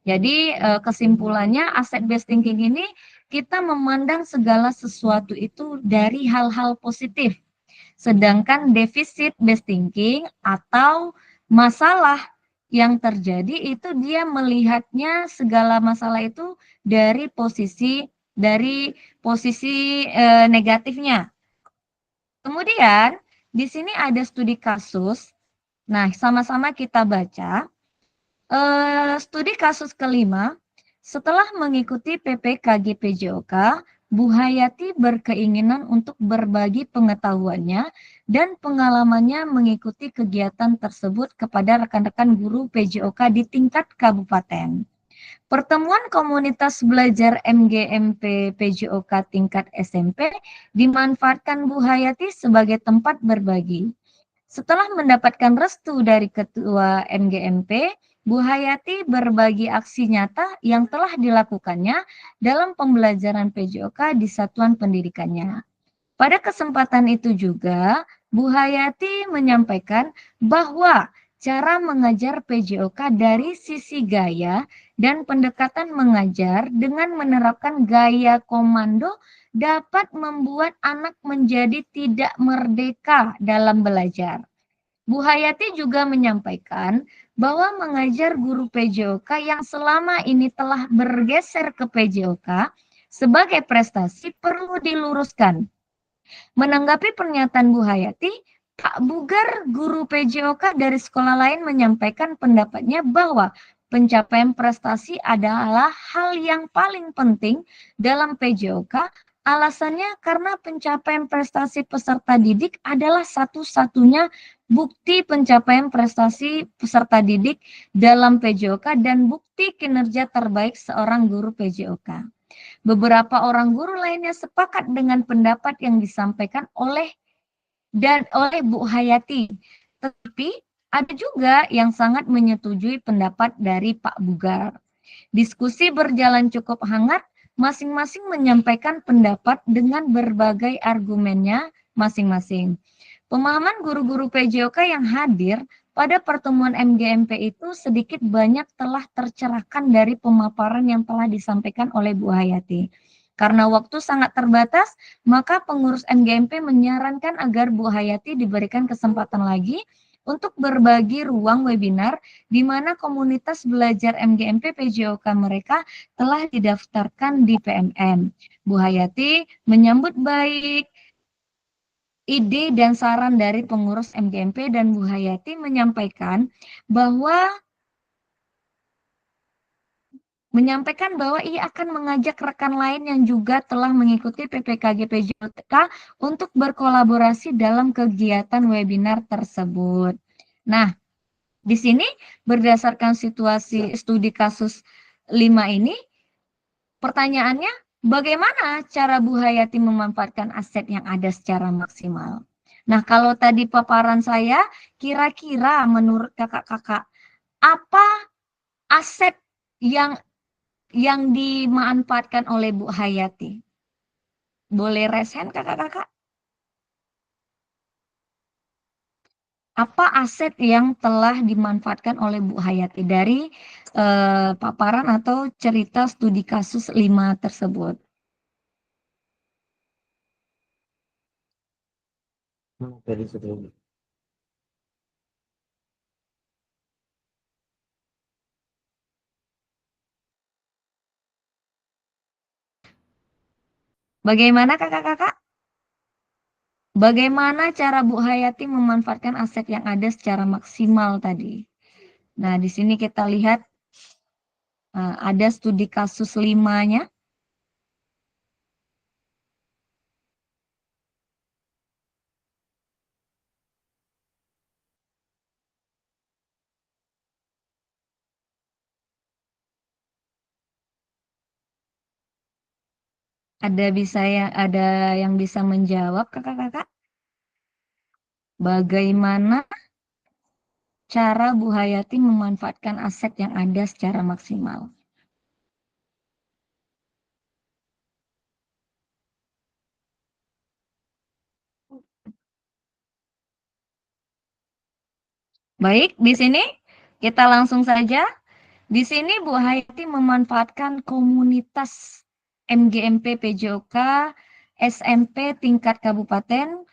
Jadi kesimpulannya asset based thinking ini kita memandang segala sesuatu itu dari hal-hal positif. Sedangkan deficit based thinking atau masalah yang terjadi itu dia melihatnya segala masalah itu dari posisi negatifnya. Kemudian di sini ada studi kasus. Nah, sama-sama kita baca. Studi kasus kelima, setelah mengikuti PPKG PJOK, Bu Hayati berkeinginan untuk berbagi pengetahuannya dan pengalamannya mengikuti kegiatan tersebut kepada rekan-rekan guru PJOK di tingkat kabupaten. Pertemuan komunitas belajar MGMP PJOK tingkat SMP dimanfaatkan Bu Hayati sebagai tempat berbagi. Setelah mendapatkan restu dari Ketua MGMP, Bu Hayati berbagi aksi nyata yang telah dilakukannya dalam pembelajaran PJOK di satuan pendidikannya. Pada kesempatan itu juga, Bu Hayati menyampaikan bahwa cara mengajar PJOK dari sisi gaya dan pendekatan mengajar dengan menerapkan gaya komando dapat membuat anak menjadi tidak merdeka dalam belajar. Bu Hayati juga menyampaikan bahwa mengajar guru PJOK yang selama ini telah bergeser ke PJOK sebagai prestasi perlu diluruskan. Menanggapi pernyataan Bu Hayati, Pak Bugar, guru PJOK dari sekolah lain menyampaikan pendapatnya bahwa pencapaian prestasi adalah hal yang paling penting dalam PJOK. Alasannya karena pencapaian prestasi peserta didik adalah satu-satunya bukti pencapaian prestasi peserta didik dalam PJOK dan bukti kinerja terbaik seorang guru PJOK. Beberapa orang guru lainnya sepakat dengan pendapat yang disampaikan oleh Bu Hayati. Tetapi ada juga yang sangat menyetujui pendapat dari Pak Bugar. Diskusi berjalan cukup hangat, masing-masing menyampaikan pendapat dengan berbagai argumennya masing-masing. Pemahaman guru-guru PJOK yang hadir pada pertemuan MGMP itu sedikit banyak telah tercerahkan dari pemaparan yang telah disampaikan oleh Bu Hayati. Karena waktu sangat terbatas, maka pengurus MGMP menyarankan agar Bu Hayati diberikan kesempatan lagi untuk berbagi ruang webinar di mana komunitas belajar MGMP PJOK mereka telah didaftarkan di PMM. Bu Hayati menyambut baik ide dan saran dari pengurus MGMP dan Bu Hayati menyampaikan bahwa ia akan mengajak rekan lain yang juga telah mengikuti PPKG PJOK untuk berkolaborasi dalam kegiatan webinar tersebut. Nah, di sini berdasarkan situasi studi kasus ini, pertanyaannya, bagaimana cara Bu Hayati memanfaatkan aset yang ada secara maksimal? Nah, kalau tadi paparan saya, kira-kira menurut kakak-kakak, apa aset yang dimanfaatkan oleh Bu Hayati? Boleh raise hand kakak-kakak? Apa aset yang telah dimanfaatkan oleh Bu Hayati dari paparan atau cerita studi kasus 5 tersebut? Bagaimana kakak-kakak? Bagaimana cara Bu Hayati memanfaatkan aset yang ada secara maksimal tadi? Nah, di sini kita lihat ada studi kasus 5-nya. Ada yang bisa menjawab kakak-kakak? Bagaimana cara Bu Hayati memanfaatkan aset yang ada secara maksimal? Baik, di sini kita langsung saja. Di sini Bu Hayati memanfaatkan komunitas MGMP PJOK SMP tingkat kabupaten.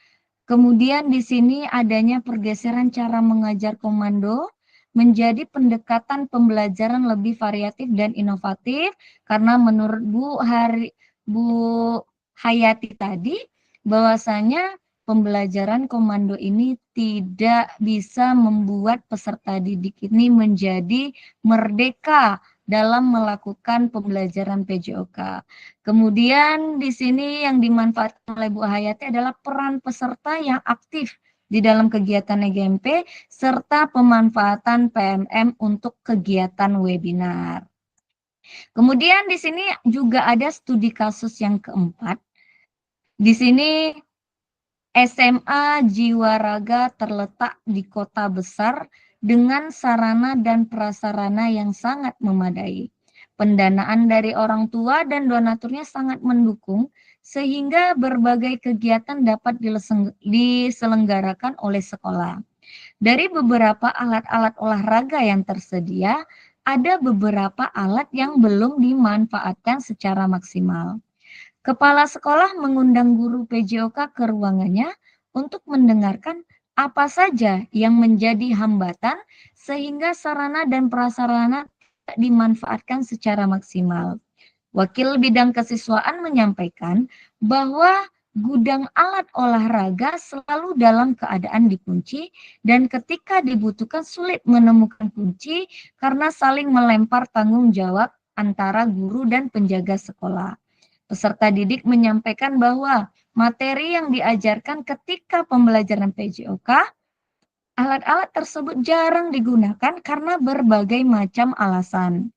Kemudian di sini adanya pergeseran cara mengajar komando menjadi pendekatan pembelajaran lebih variatif dan inovatif karena menurut Bu Hayati tadi bahwasanya pembelajaran komando ini tidak bisa membuat peserta didik ini menjadi merdeka dalam melakukan pembelajaran PJOK. Kemudian di sini yang dimanfaatkan oleh Bu Hayati adalah peran peserta yang aktif di dalam kegiatan EGMP serta pemanfaatan PMM untuk kegiatan webinar. Kemudian di sini juga ada studi kasus yang keempat. Di sini SMA Jiwa Raga terletak di kota besar dengan sarana dan prasarana yang sangat memadai. Pendanaan dari orang tua dan donaturnya sangat mendukung sehingga berbagai kegiatan dapat diselenggarakan oleh sekolah. Dari beberapa alat-alat olahraga yang tersedia, ada beberapa alat yang belum dimanfaatkan secara maksimal. Kepala sekolah mengundang guru PJOK ke ruangannya untuk mendengarkan apa saja yang menjadi hambatan sehingga sarana dan prasarana tidak dimanfaatkan secara maksimal. Wakil bidang kesiswaan menyampaikan bahwa gudang alat olahraga selalu dalam keadaan dikunci dan ketika dibutuhkan sulit menemukan kunci karena saling melempar tanggung jawab antara guru dan penjaga sekolah. Peserta didik menyampaikan bahwa materi yang diajarkan ketika pembelajaran PJOK, alat-alat tersebut jarang digunakan karena berbagai macam alasan.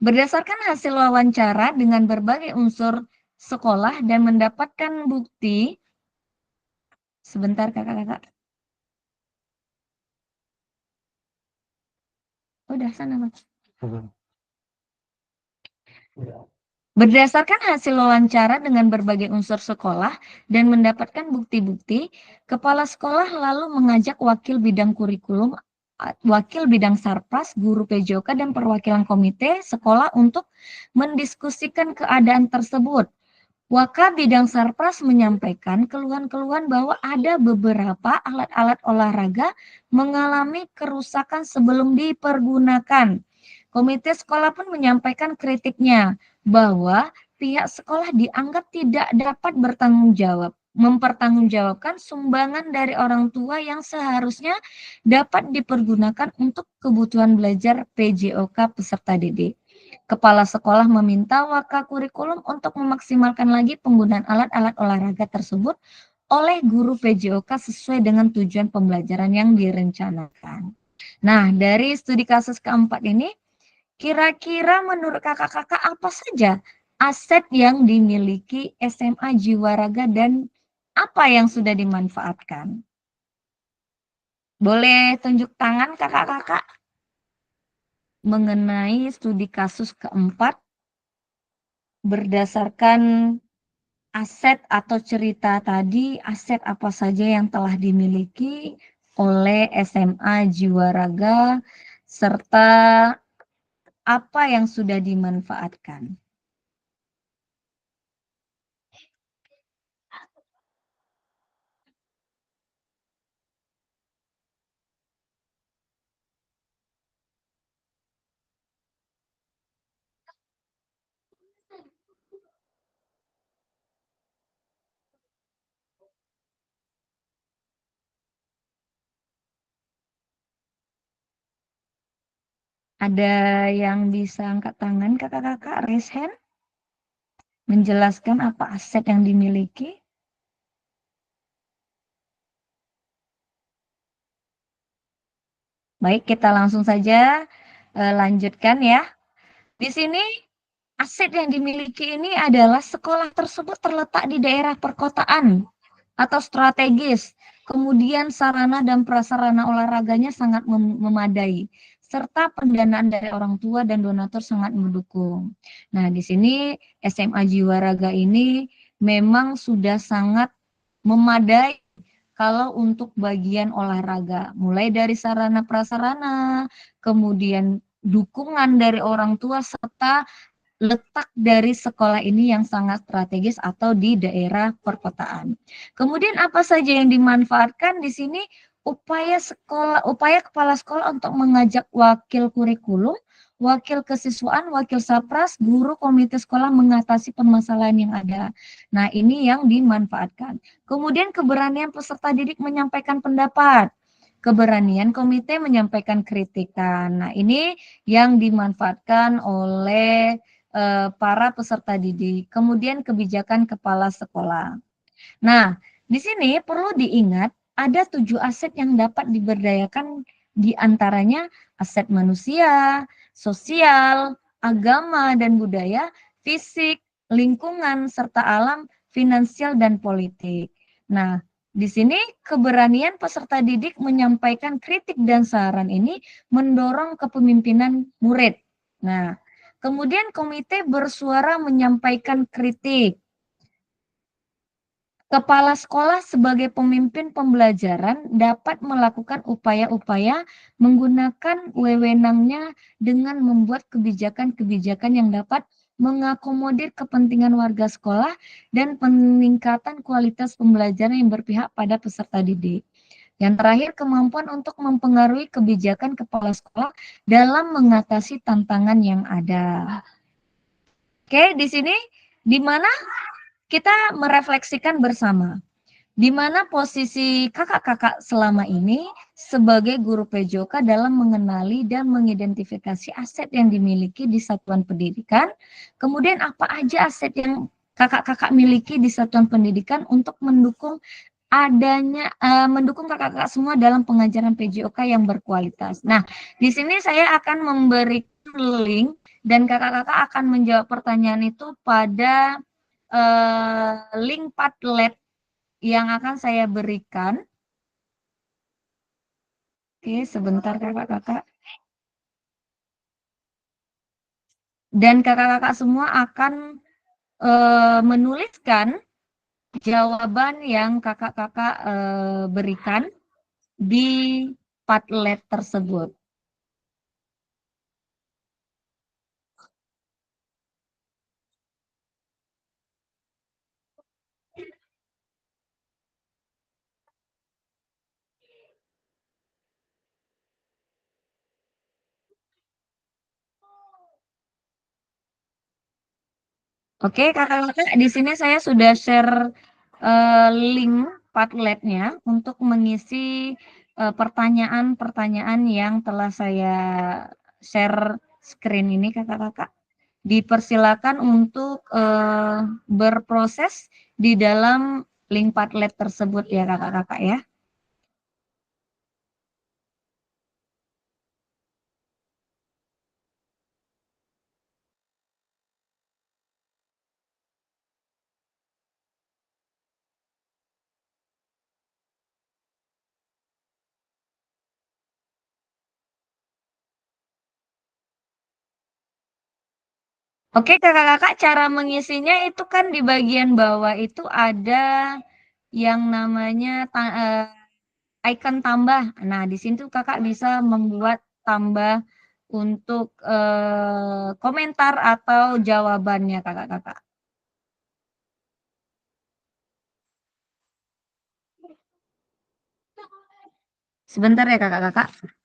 Berdasarkan hasil wawancara dengan berbagai unsur sekolah dan mendapatkan bukti, sebentar kakak-kakak. Udah sana Mas. Berdasarkan hasil wawancara dengan berbagai unsur sekolah dan mendapatkan bukti-bukti, kepala sekolah lalu mengajak wakil bidang kurikulum, wakil bidang sarpras, guru PJOK, dan perwakilan komite sekolah untuk mendiskusikan keadaan tersebut. Waka bidang sarpras menyampaikan keluhan-keluhan bahwa ada beberapa alat-alat olahraga mengalami kerusakan sebelum dipergunakan. Komite sekolah pun menyampaikan kritiknya bahwa pihak sekolah dianggap tidak dapat mempertanggungjawabkan sumbangan dari orang tua yang seharusnya dapat dipergunakan untuk kebutuhan belajar PJOK peserta didik. Kepala sekolah meminta waka kurikulum untuk memaksimalkan lagi penggunaan alat-alat olahraga tersebut oleh guru PJOK sesuai dengan tujuan pembelajaran yang direncanakan. Nah, dari studi kasus keempat ini, Kira-kira menurut kakak-kakak apa saja aset yang dimiliki SMA Jiwa Raga dan apa yang sudah dimanfaatkan? Boleh tunjuk tangan kakak-kakak mengenai studi kasus keempat berdasarkan aset atau cerita tadi, aset apa saja yang telah dimiliki oleh SMA Jiwa Raga serta apa yang sudah dimanfaatkan. Ada yang bisa angkat tangan kakak-kakak, raise hand, menjelaskan apa aset yang dimiliki? Baik, kita langsung saja lanjutkan ya. Di sini aset yang dimiliki ini adalah sekolah tersebut terletak di daerah perkotaan atau strategis. Kemudian sarana dan prasarana olahraganya sangat memadai, serta pendanaan dari orang tua dan donatur sangat mendukung. Nah, di sini SMA Jiwa Raga ini memang sudah sangat memadai kalau untuk bagian olahraga, mulai dari sarana prasarana, kemudian dukungan dari orang tua serta letak dari sekolah ini yang sangat strategis atau di daerah perkotaan. Kemudian apa saja yang dimanfaatkan di sini? Upaya kepala sekolah untuk mengajak wakil kurikulum, wakil kesiswaan, wakil sapras, guru komite sekolah mengatasi permasalahan yang ada. Nah, ini yang dimanfaatkan. Kemudian keberanian peserta didik menyampaikan pendapat. Keberanian komite menyampaikan kritikan. Nah, ini yang dimanfaatkan oleh para peserta didik, kemudian kebijakan kepala sekolah. Nah, di sini perlu diingat ada 7 aset yang dapat diberdayakan, di antaranya aset manusia, sosial, agama dan budaya, fisik, lingkungan, serta alam, finansial, dan politik. Nah, di sini keberanian peserta didik menyampaikan kritik dan saran ini mendorong kepemimpinan murid. Nah, kemudian komite bersuara menyampaikan kritik. Kepala sekolah sebagai pemimpin pembelajaran dapat melakukan upaya-upaya menggunakan wewenangnya dengan membuat kebijakan-kebijakan yang dapat mengakomodir kepentingan warga sekolah dan peningkatan kualitas pembelajaran yang berpihak pada peserta didik. Yang terakhir, kemampuan untuk mempengaruhi kebijakan kepala sekolah dalam mengatasi tantangan yang ada. Oke, di sini di mana kita merefleksikan bersama di mana posisi kakak-kakak selama ini sebagai guru PJOK dalam mengenali dan mengidentifikasi aset yang dimiliki di satuan pendidikan, kemudian apa aja aset yang kakak-kakak miliki di satuan pendidikan untuk mendukung mendukung kakak-kakak semua dalam pengajaran PJOK yang berkualitas. Nah, di sini saya akan memberikan link dan kakak-kakak akan menjawab pertanyaan itu pada link Padlet yang akan saya berikan. Oke, sebentar kakak-kakak. Dan kakak-kakak semua akan menuliskan jawaban yang kakak-kakak berikan di Padlet tersebut. Oke, kakak-kakak, di sini saya sudah share link Padletnya untuk mengisi pertanyaan-pertanyaan yang telah saya share screen ini, kakak-kakak. Dipersilakan untuk berproses di dalam link Padlet tersebut ya, kakak-kakak ya. Oke, kakak-kakak, cara mengisinya itu kan di bagian bawah itu ada yang namanya icon tambah. Nah, di sini tuh kakak bisa membuat tambah untuk komentar atau jawabannya kakak-kakak. Sebentar ya kakak-kakak.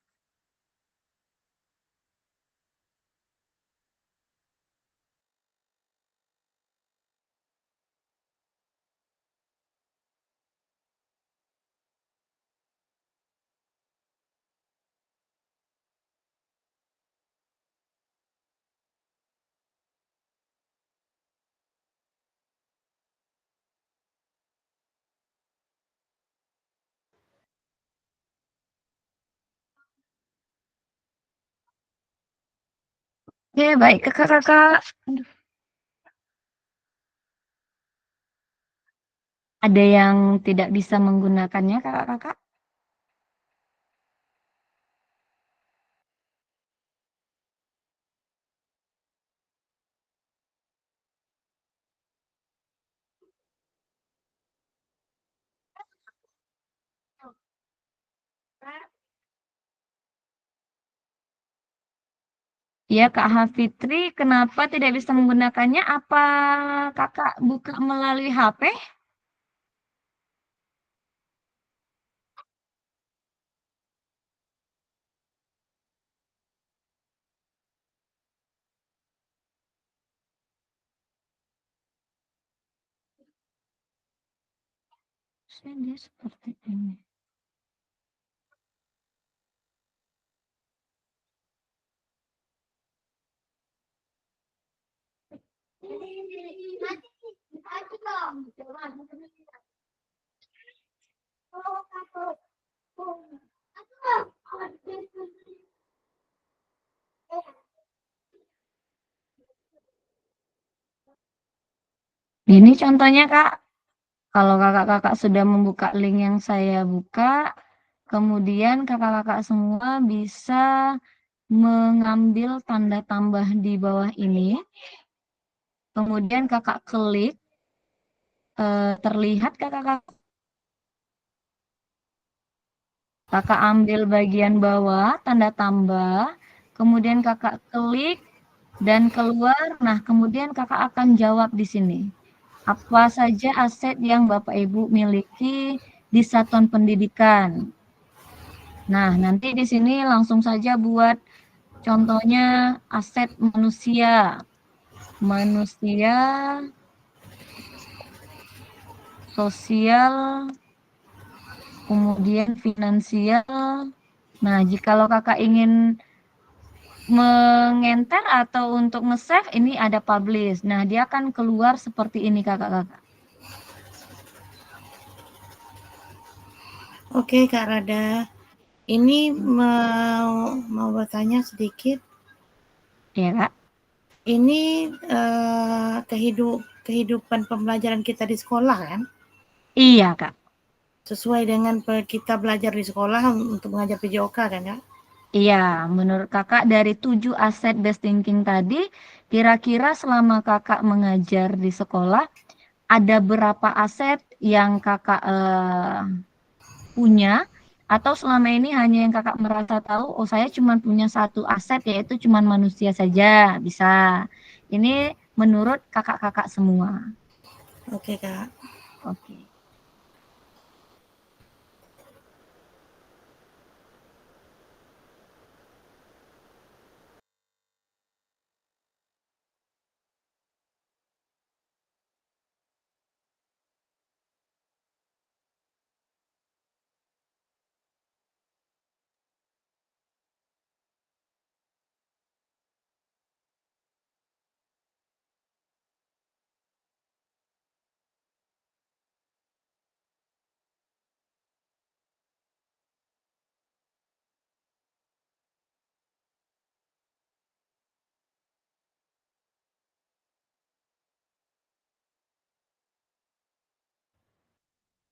Oke, baik kakak-kakak. Aduh. Ada yang tidak bisa menggunakannya kakak-kakak? Ya, Kak Hafitri, kenapa tidak bisa menggunakannya? Apa kakak buka melalui HP? Dia seperti ini. Ini contohnya Kak, kalau kakak-kakak sudah membuka link yang saya buka, kemudian kakak-kakak semua bisa mengambil tanda tambah di bawah ini, kemudian kakak klik, terlihat kakak-kakak, kakak ambil bagian bawah tanda tambah, kemudian kakak klik dan keluar. Nah, kemudian kakak akan jawab di sini. Apa saja aset yang Bapak Ibu miliki di satuan pendidikan? Nah, nanti di sini langsung saja buat contohnya aset manusia. Manusia, sosial, kemudian finansial. Nah, jikalau kakak ingin mengenter atau untuk nge-save, ini ada publish. Nah, dia akan keluar seperti ini kakak-kakak. Oke, Kak Rada. Ini mau bertanya sedikit. Ya, Kak? Ini kehidupan pembelajaran kita di sekolah kan? Iya, Kak. Sesuai dengan kita belajar di sekolah untuk mengajar PJOK kan, Kak? Iya, menurut kakak dari 7 aset best thinking tadi, kira-kira selama kakak mengajar di sekolah, ada berapa aset yang kakak punya? Atau selama ini hanya yang kakak merasa tahu, oh saya cuma punya 1 aset, yaitu cuma manusia saja, bisa. Ini menurut kakak-kakak semua. Oke, Kak. Oke.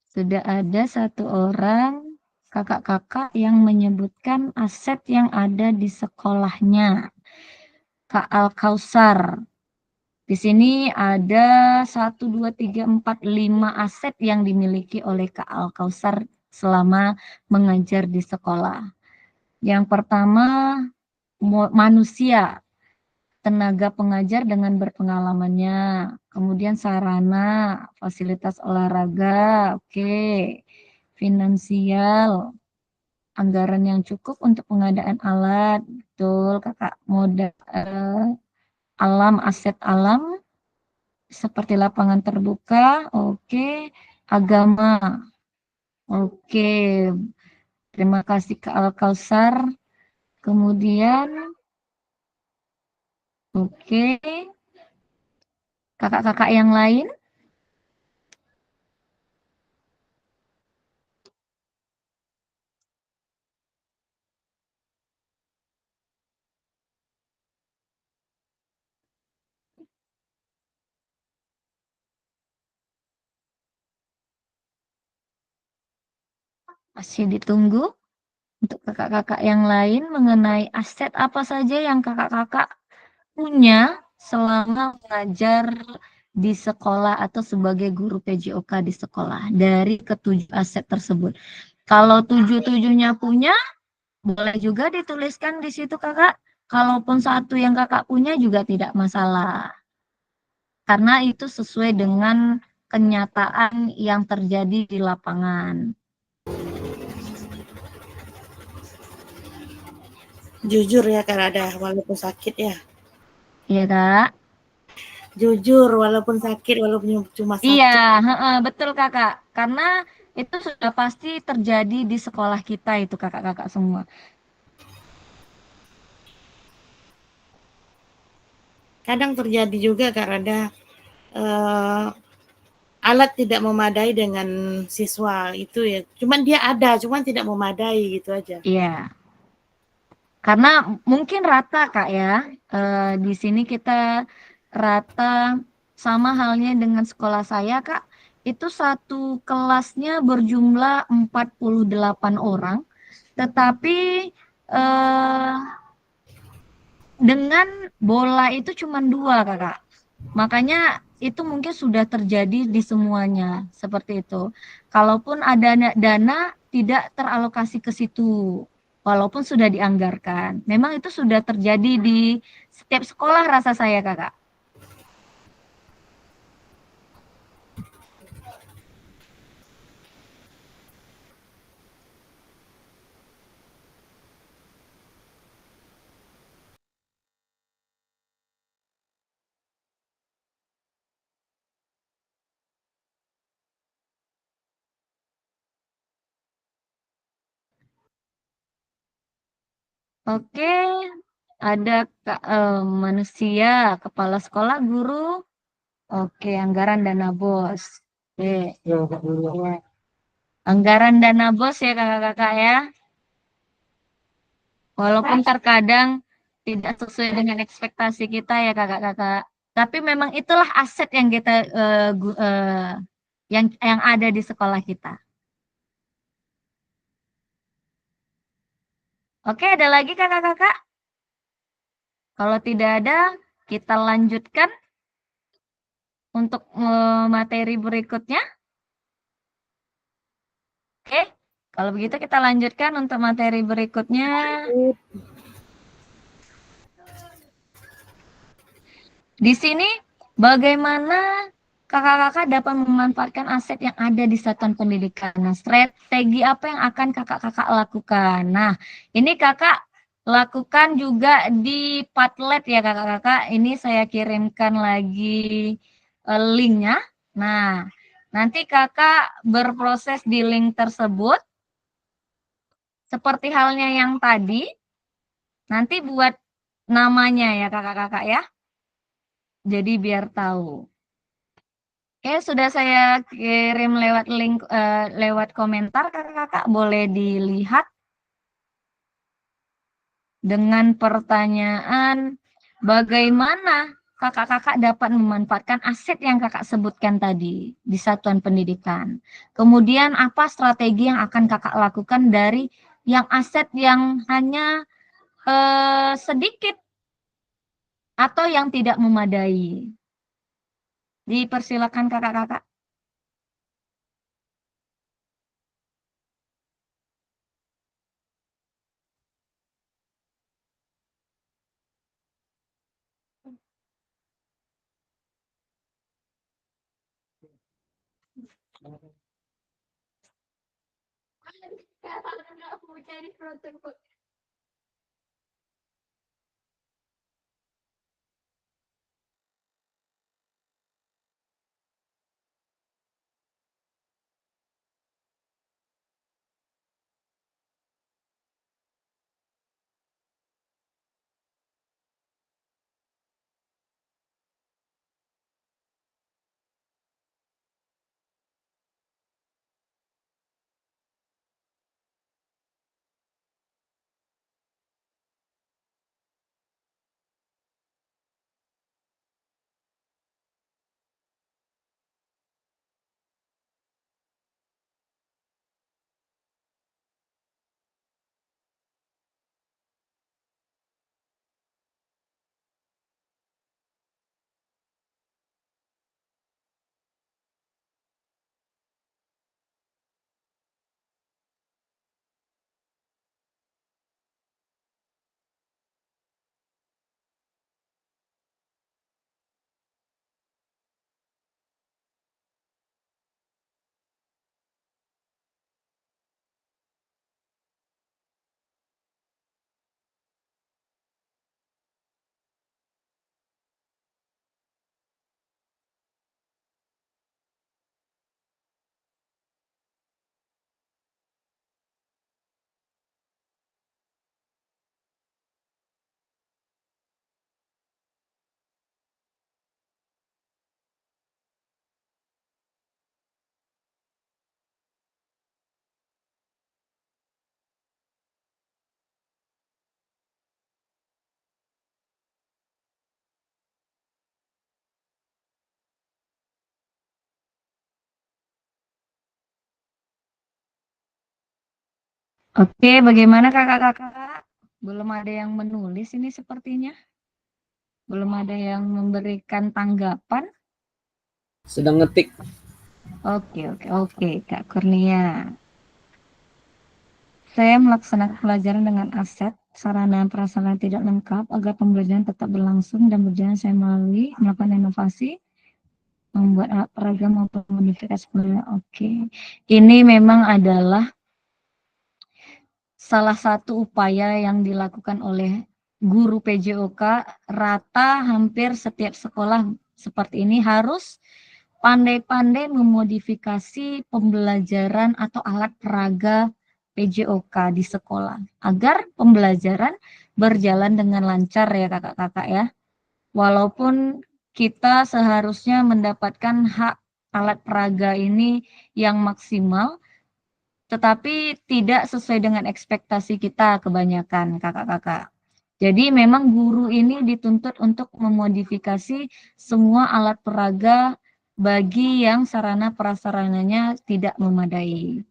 Sudah ada 1 orang kakak-kakak yang menyebutkan aset yang ada di sekolahnya. Kak Al-Kausar. Di sini ada 1, 2, 3, 4, 5 aset yang dimiliki oleh Kak Al-Kausar selama mengajar di sekolah. Yang pertama, manusia, tenaga pengajar dengan berpengalamannya, kemudian sarana, fasilitas olahraga, oke, finansial, anggaran yang cukup untuk pengadaan alat, betul kakak, modal alam, aset alam, seperti lapangan terbuka, oke, agama, oke, terima kasih Kak Al-Kausar, kemudian, oke, kakak-kakak yang lain? Masih ditunggu untuk kakak-kakak yang lain mengenai aset apa saja yang kakak-kakak punya selama mengajar di sekolah atau sebagai guru PJOK di sekolah dari ketujuh aset tersebut. Kalau tujuh-tujuhnya punya, boleh juga dituliskan di situ kakak. Kalaupun satu yang kakak punya juga tidak masalah. Karena itu sesuai dengan kenyataan yang terjadi di lapangan. Jujur ya Kak Rada, walaupun sakit ya. Iya kak? Jujur walaupun sakit, walaupun cuma satu. Iya, betul kakak. Karena itu sudah pasti terjadi di sekolah kita itu kakak-kakak semua. Kadang terjadi juga Kak Rada, alat tidak memadai dengan siswa itu ya. Cuman dia ada, cuman tidak memadai gitu aja. Iya. Karena mungkin rata kak ya. Di sini kita rata sama halnya dengan sekolah saya kak. Itu satu kelasnya berjumlah 48 orang. Tetapi dengan bola itu cuma 2 kakak. Makanya itu mungkin sudah terjadi di semuanya seperti itu. Kalaupun ada dana tidak teralokasi ke situ, walaupun sudah dianggarkan. Memang itu sudah terjadi di setiap sekolah rasa saya kakak. Oke, ada manusia, kepala sekolah, guru. Oke, anggaran dana bos. Oke. Anggaran dana bos ya kakak-kakak ya. Walaupun terkadang tidak sesuai dengan ekspektasi kita ya kakak-kakak. Tapi memang itulah aset yang kita yang ada di sekolah kita. Oke, ada lagi kakak-kakak? Kalau tidak ada, kita lanjutkan untuk materi berikutnya. Oke, kalau begitu kita lanjutkan untuk materi berikutnya. Di sini bagaimana kakak-kakak dapat memanfaatkan aset yang ada di satuan pendidikan. Nah, strategi apa yang akan kakak-kakak lakukan? Nah, ini kakak lakukan juga di Padlet ya kakak-kakak. Ini saya kirimkan lagi linknya. Nah, nanti kakak berproses di link tersebut. Seperti halnya yang tadi, nanti buat namanya ya kakak-kakak ya. Jadi biar tahu. Oke, sudah saya kirim lewat link, lewat komentar kakak-kakak, boleh dilihat. Dengan pertanyaan, bagaimana kakak-kakak dapat memanfaatkan aset yang kakak sebutkan tadi di satuan pendidikan. Kemudian apa strategi yang akan kakak lakukan dari yang aset yang hanya sedikit atau yang tidak memadai. Dipersilakan kakak-kakak. Oke, bagaimana kakak-kakak? Belum ada yang menulis ini sepertinya. Belum ada yang memberikan tanggapan. Sedang ngetik. Oke, Kak Kurnia. Saya melaksanakan pelajaran dengan aset, sarana dan prasarana tidak lengkap agar pembelajaran tetap berlangsung dan berjalan. Saya melalui melakukan inovasi, membuat alat peraga maupun modifikasi pembelajaran. Oke. Ini memang adalah salah satu upaya yang dilakukan oleh guru PJOK. Rata hampir setiap sekolah seperti ini harus pandai-pandai memodifikasi pembelajaran atau alat peraga PJOK di sekolah agar pembelajaran berjalan dengan lancar ya kakak-kakak ya. Walaupun kita seharusnya mendapatkan hak alat peraga ini yang maksimal, tetapi tidak sesuai dengan ekspektasi kita kebanyakan kakak-kakak. Jadi memang guru ini dituntut untuk memodifikasi semua alat peraga bagi yang sarana prasarananya tidak memadai.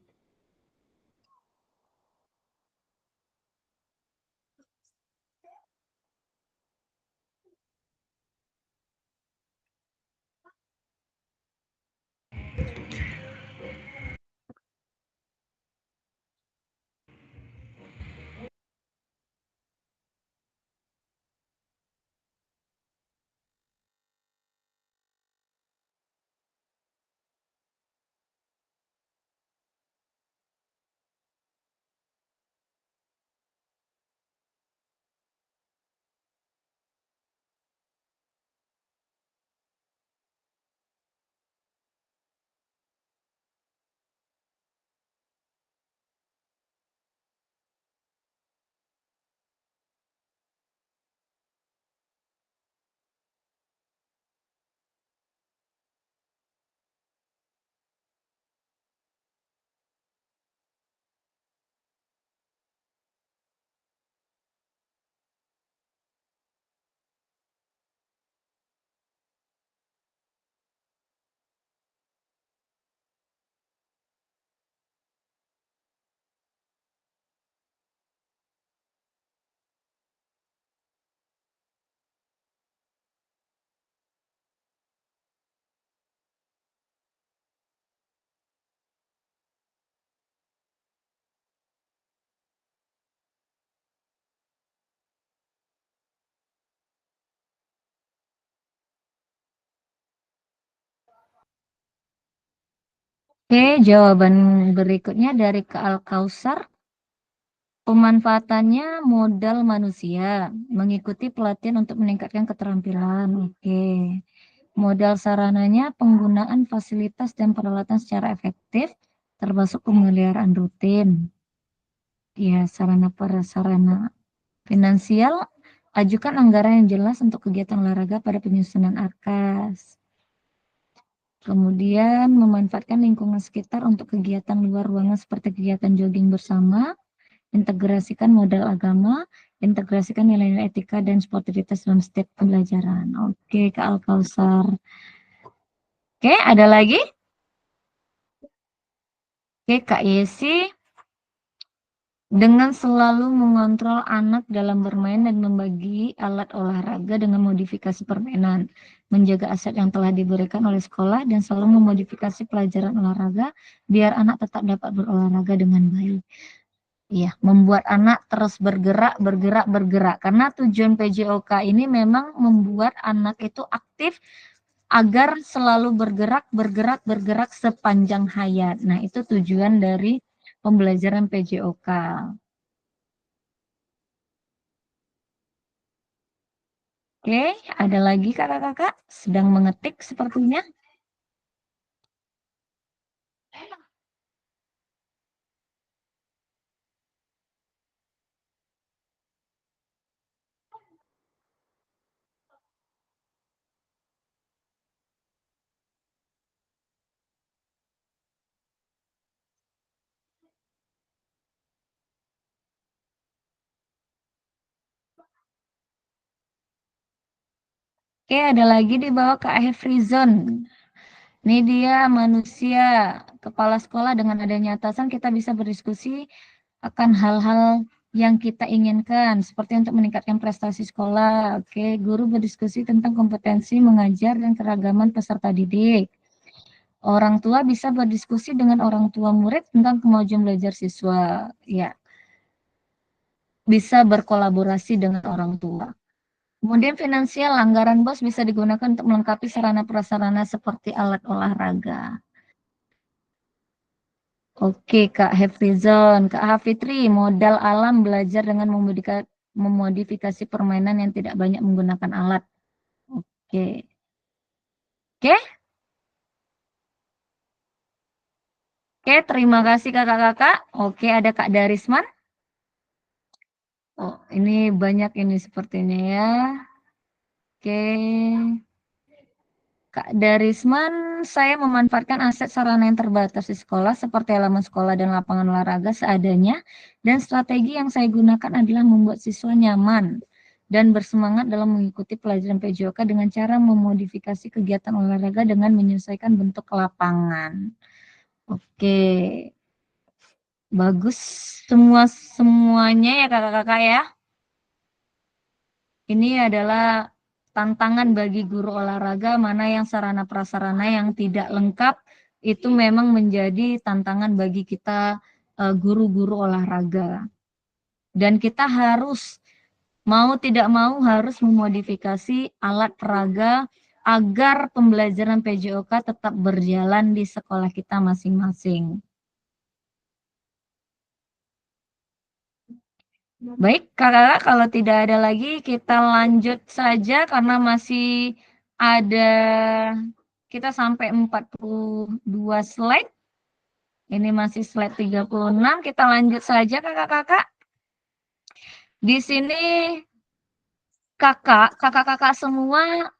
Oke, jawaban berikutnya dari Kak Al-Kausar. Pemanfaatannya modal manusia, mengikuti pelatihan untuk meningkatkan keterampilan. Oke. Modal sarananya penggunaan fasilitas dan peralatan secara efektif, termasuk pemeliharaan rutin. Ya, sarana prasarana. Finansial, ajukan anggaran yang jelas untuk kegiatan olahraga pada penyusunan ARKAS. Kemudian memanfaatkan lingkungan sekitar untuk kegiatan luar ruangan seperti kegiatan jogging bersama, integrasikan modal agama, integrasikan nilai-nilai etika dan sportivitas dalam setiap pembelajaran. Oke, Kak Al-Kausar. Oke, ada lagi? Oke, Kak Yesi. Dengan selalu mengontrol anak dalam bermain dan membagi alat olahraga dengan modifikasi permainan, menjaga aset yang telah diberikan oleh sekolah dan selalu memodifikasi pelajaran olahraga biar anak tetap dapat berolahraga dengan baik. Iya, membuat anak terus bergerak. Karena tujuan PJOK ini memang membuat anak itu aktif agar selalu bergerak sepanjang hayat. Nah, itu tujuan dari pembelajaran PJOK. Oke, ada lagi kakak-kakak sedang mengetik sepertinya. Oke, ada lagi di bawah Kak Hefrizon. Ini dia manusia, kepala sekolah. Dengan adanya atasan kita bisa berdiskusi akan hal-hal yang kita inginkan, seperti untuk meningkatkan prestasi sekolah. Oke, guru berdiskusi tentang kompetensi mengajar dan keragaman peserta didik. Orang tua bisa berdiskusi dengan orang tua murid tentang kemajuan belajar siswa. Ya, bisa berkolaborasi dengan orang tua. Kemudian finansial, anggaran BOS bisa digunakan untuk melengkapi sarana prasarana seperti alat olahraga. Oke, Kak Hefrizon. Kak Hafitri, modal alam belajar dengan memodifikasi permainan yang tidak banyak menggunakan alat. Oke. Oke? Oke, terima kasih kakak-kakak. Oke, ada Kak Darisman. Oh, ini banyak ini sepertinya ya. Oke. Kak Darisman, saya memanfaatkan aset sarana yang terbatas di sekolah seperti halaman sekolah dan lapangan olahraga seadanya, dan strategi yang saya gunakan adalah membuat siswa nyaman dan bersemangat dalam mengikuti pelajaran PJOK dengan cara memodifikasi kegiatan olahraga dengan menyesuaikan bentuk lapangan. Oke, bagus semuanya ya kakak-kakak ya. Ini adalah tantangan bagi guru olahraga, mana yang sarana prasarana yang tidak lengkap itu memang menjadi tantangan bagi kita guru-guru olahraga. Dan kita harus mau tidak mau harus memodifikasi alat peraga agar pembelajaran PJOK tetap berjalan di sekolah kita masing-masing. Baik, kakak-kakak, kalau tidak ada lagi kita lanjut saja karena masih ada, kita sampai 42 slide. Ini masih slide 36, kita lanjut saja kakak-kakak. Di sini kakak-kakak semua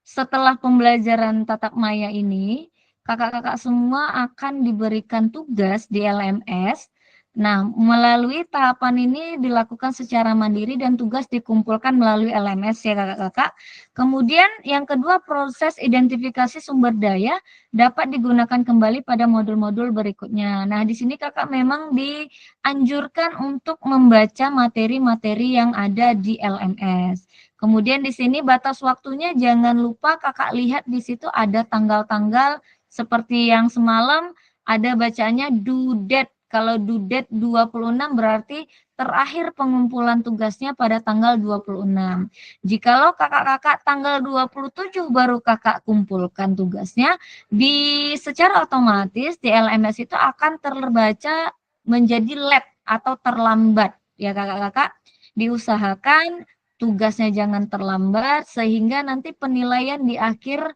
setelah pembelajaran tatap maya ini, kakak-kakak semua akan diberikan tugas di LMS. Nah, melalui tahapan ini dilakukan secara mandiri dan tugas dikumpulkan melalui LMS ya kakak-kakak. Kemudian yang kedua, proses identifikasi sumber daya dapat digunakan kembali pada modul-modul berikutnya. Nah, di sini kakak memang dianjurkan untuk membaca materi-materi yang ada di LMS. Kemudian di sini batas waktunya jangan lupa kakak lihat di situ ada tanggal-tanggal seperti yang semalam ada bacanya due date. Kalau due date 26 berarti terakhir pengumpulan tugasnya pada tanggal 26. Jikalau kakak-kakak tanggal 27 baru kakak kumpulkan tugasnya, secara otomatis di LMS itu akan terbaca menjadi late atau terlambat. Ya kakak-kakak, diusahakan tugasnya jangan terlambat sehingga nanti penilaian di akhir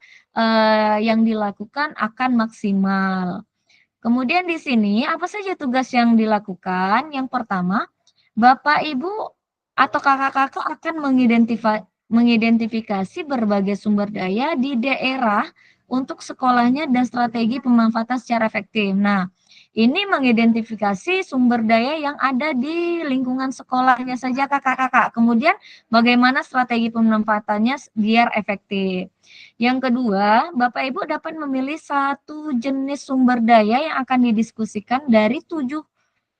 yang dilakukan akan maksimal. Kemudian di sini apa saja tugas yang dilakukan? Yang pertama, Bapak Ibu atau kakak-kakak akan mengidentifikasi berbagai sumber daya di daerah untuk sekolahnya dan strategi pemanfaatan secara efektif. Nah, ini mengidentifikasi sumber daya yang ada di lingkungan sekolahnya saja kakak-kakak. Kemudian bagaimana strategi pemanfaatannya biar efektif. Yang kedua, Bapak Ibu dapat memilih satu jenis sumber daya yang akan didiskusikan dari 7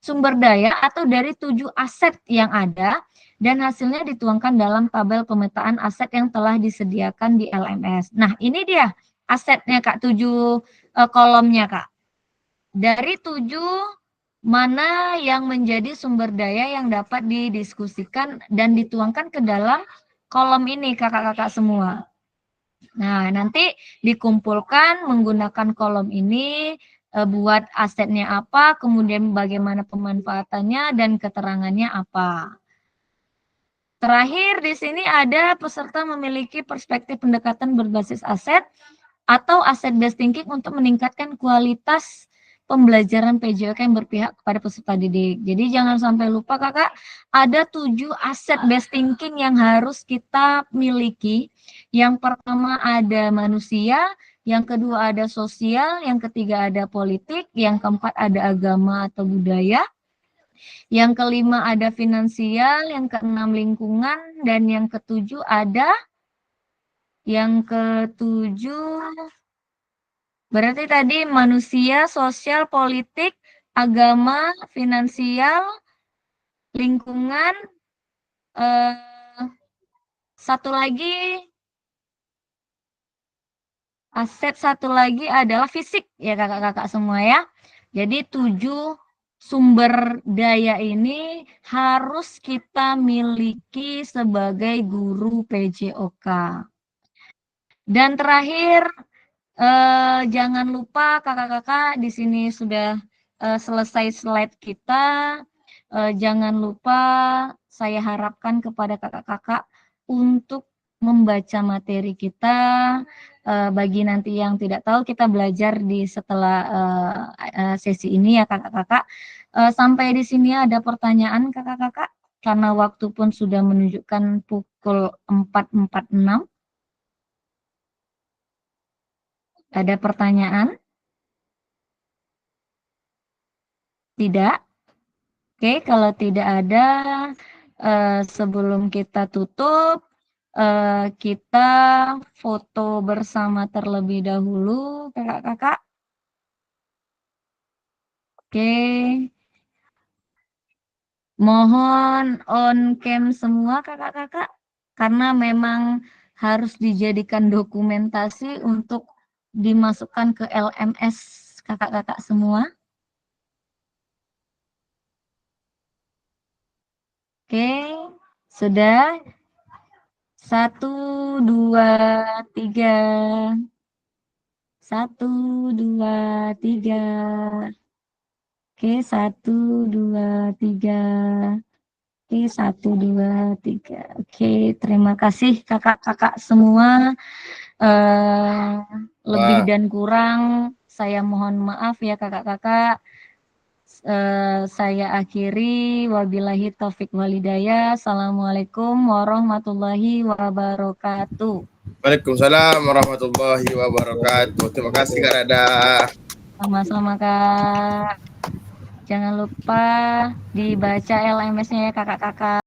sumber daya atau dari 7 aset yang ada dan hasilnya dituangkan dalam tabel pemetaan aset yang telah disediakan di LMS. Nah, ini dia asetnya Kak, 7 kolomnya Kak. Dari 7 mana yang menjadi sumber daya yang dapat didiskusikan dan dituangkan ke dalam kolom ini kakak-kakak semua. Nah, nanti dikumpulkan menggunakan kolom ini buat asetnya apa, kemudian bagaimana pemanfaatannya dan keterangannya apa. Terakhir di sini ada peserta memiliki perspektif pendekatan berbasis aset atau asset based thinking untuk meningkatkan kualitas pembelajaran PJOK yang berpihak kepada peserta didik. Jadi jangan sampai lupa kakak, ada 7 asset based thinking yang harus kita miliki. Yang pertama ada manusia, yang kedua ada sosial, yang ketiga ada politik, yang keempat ada agama atau budaya, yang kelima ada finansial, yang keenam lingkungan, dan yang ketujuh ada berarti tadi manusia, sosial, politik, agama, finansial, lingkungan, satu lagi aset, satu lagi adalah fisik ya kakak-kakak semua ya. Jadi 7 sumber daya ini harus kita miliki sebagai guru PJOK. Dan terakhir jangan lupa kakak-kakak di sini sudah selesai slide kita. Jangan lupa saya harapkan kepada kakak-kakak untuk membaca materi kita. Bagi nanti yang tidak tahu, kita belajar di setelah sesi ini ya kakak-kakak. Sampai di sini ada pertanyaan kakak-kakak karena waktu pun sudah menunjukkan pukul 4.46. Ada pertanyaan? Tidak? Oke, kalau tidak ada, sebelum kita tutup, kita foto bersama terlebih dahulu, kakak-kakak. Oke. Mohon on cam semua kakak-kakak, karena memang harus dijadikan dokumentasi untuk dimasukkan ke LMS kakak-kakak semua. Oke, sudah. 1, 2, 3. 1, 2, 3. Oke, 1, 2, 3. Oke, 1, 2, 3. Oke, terima kasih kakak-kakak semua. Lebih dan kurang saya mohon maaf ya kakak-kakak. Saya akhiri, wabillahi taufik walhidayah. Assalamualaikum warahmatullahi wabarakatuh. Waalaikumsalam warahmatullahi wabarakatuh. Terima kasih Kak Rada. Sama-sama Kak. Jangan lupa dibaca LMS-nya ya kakak-kakak.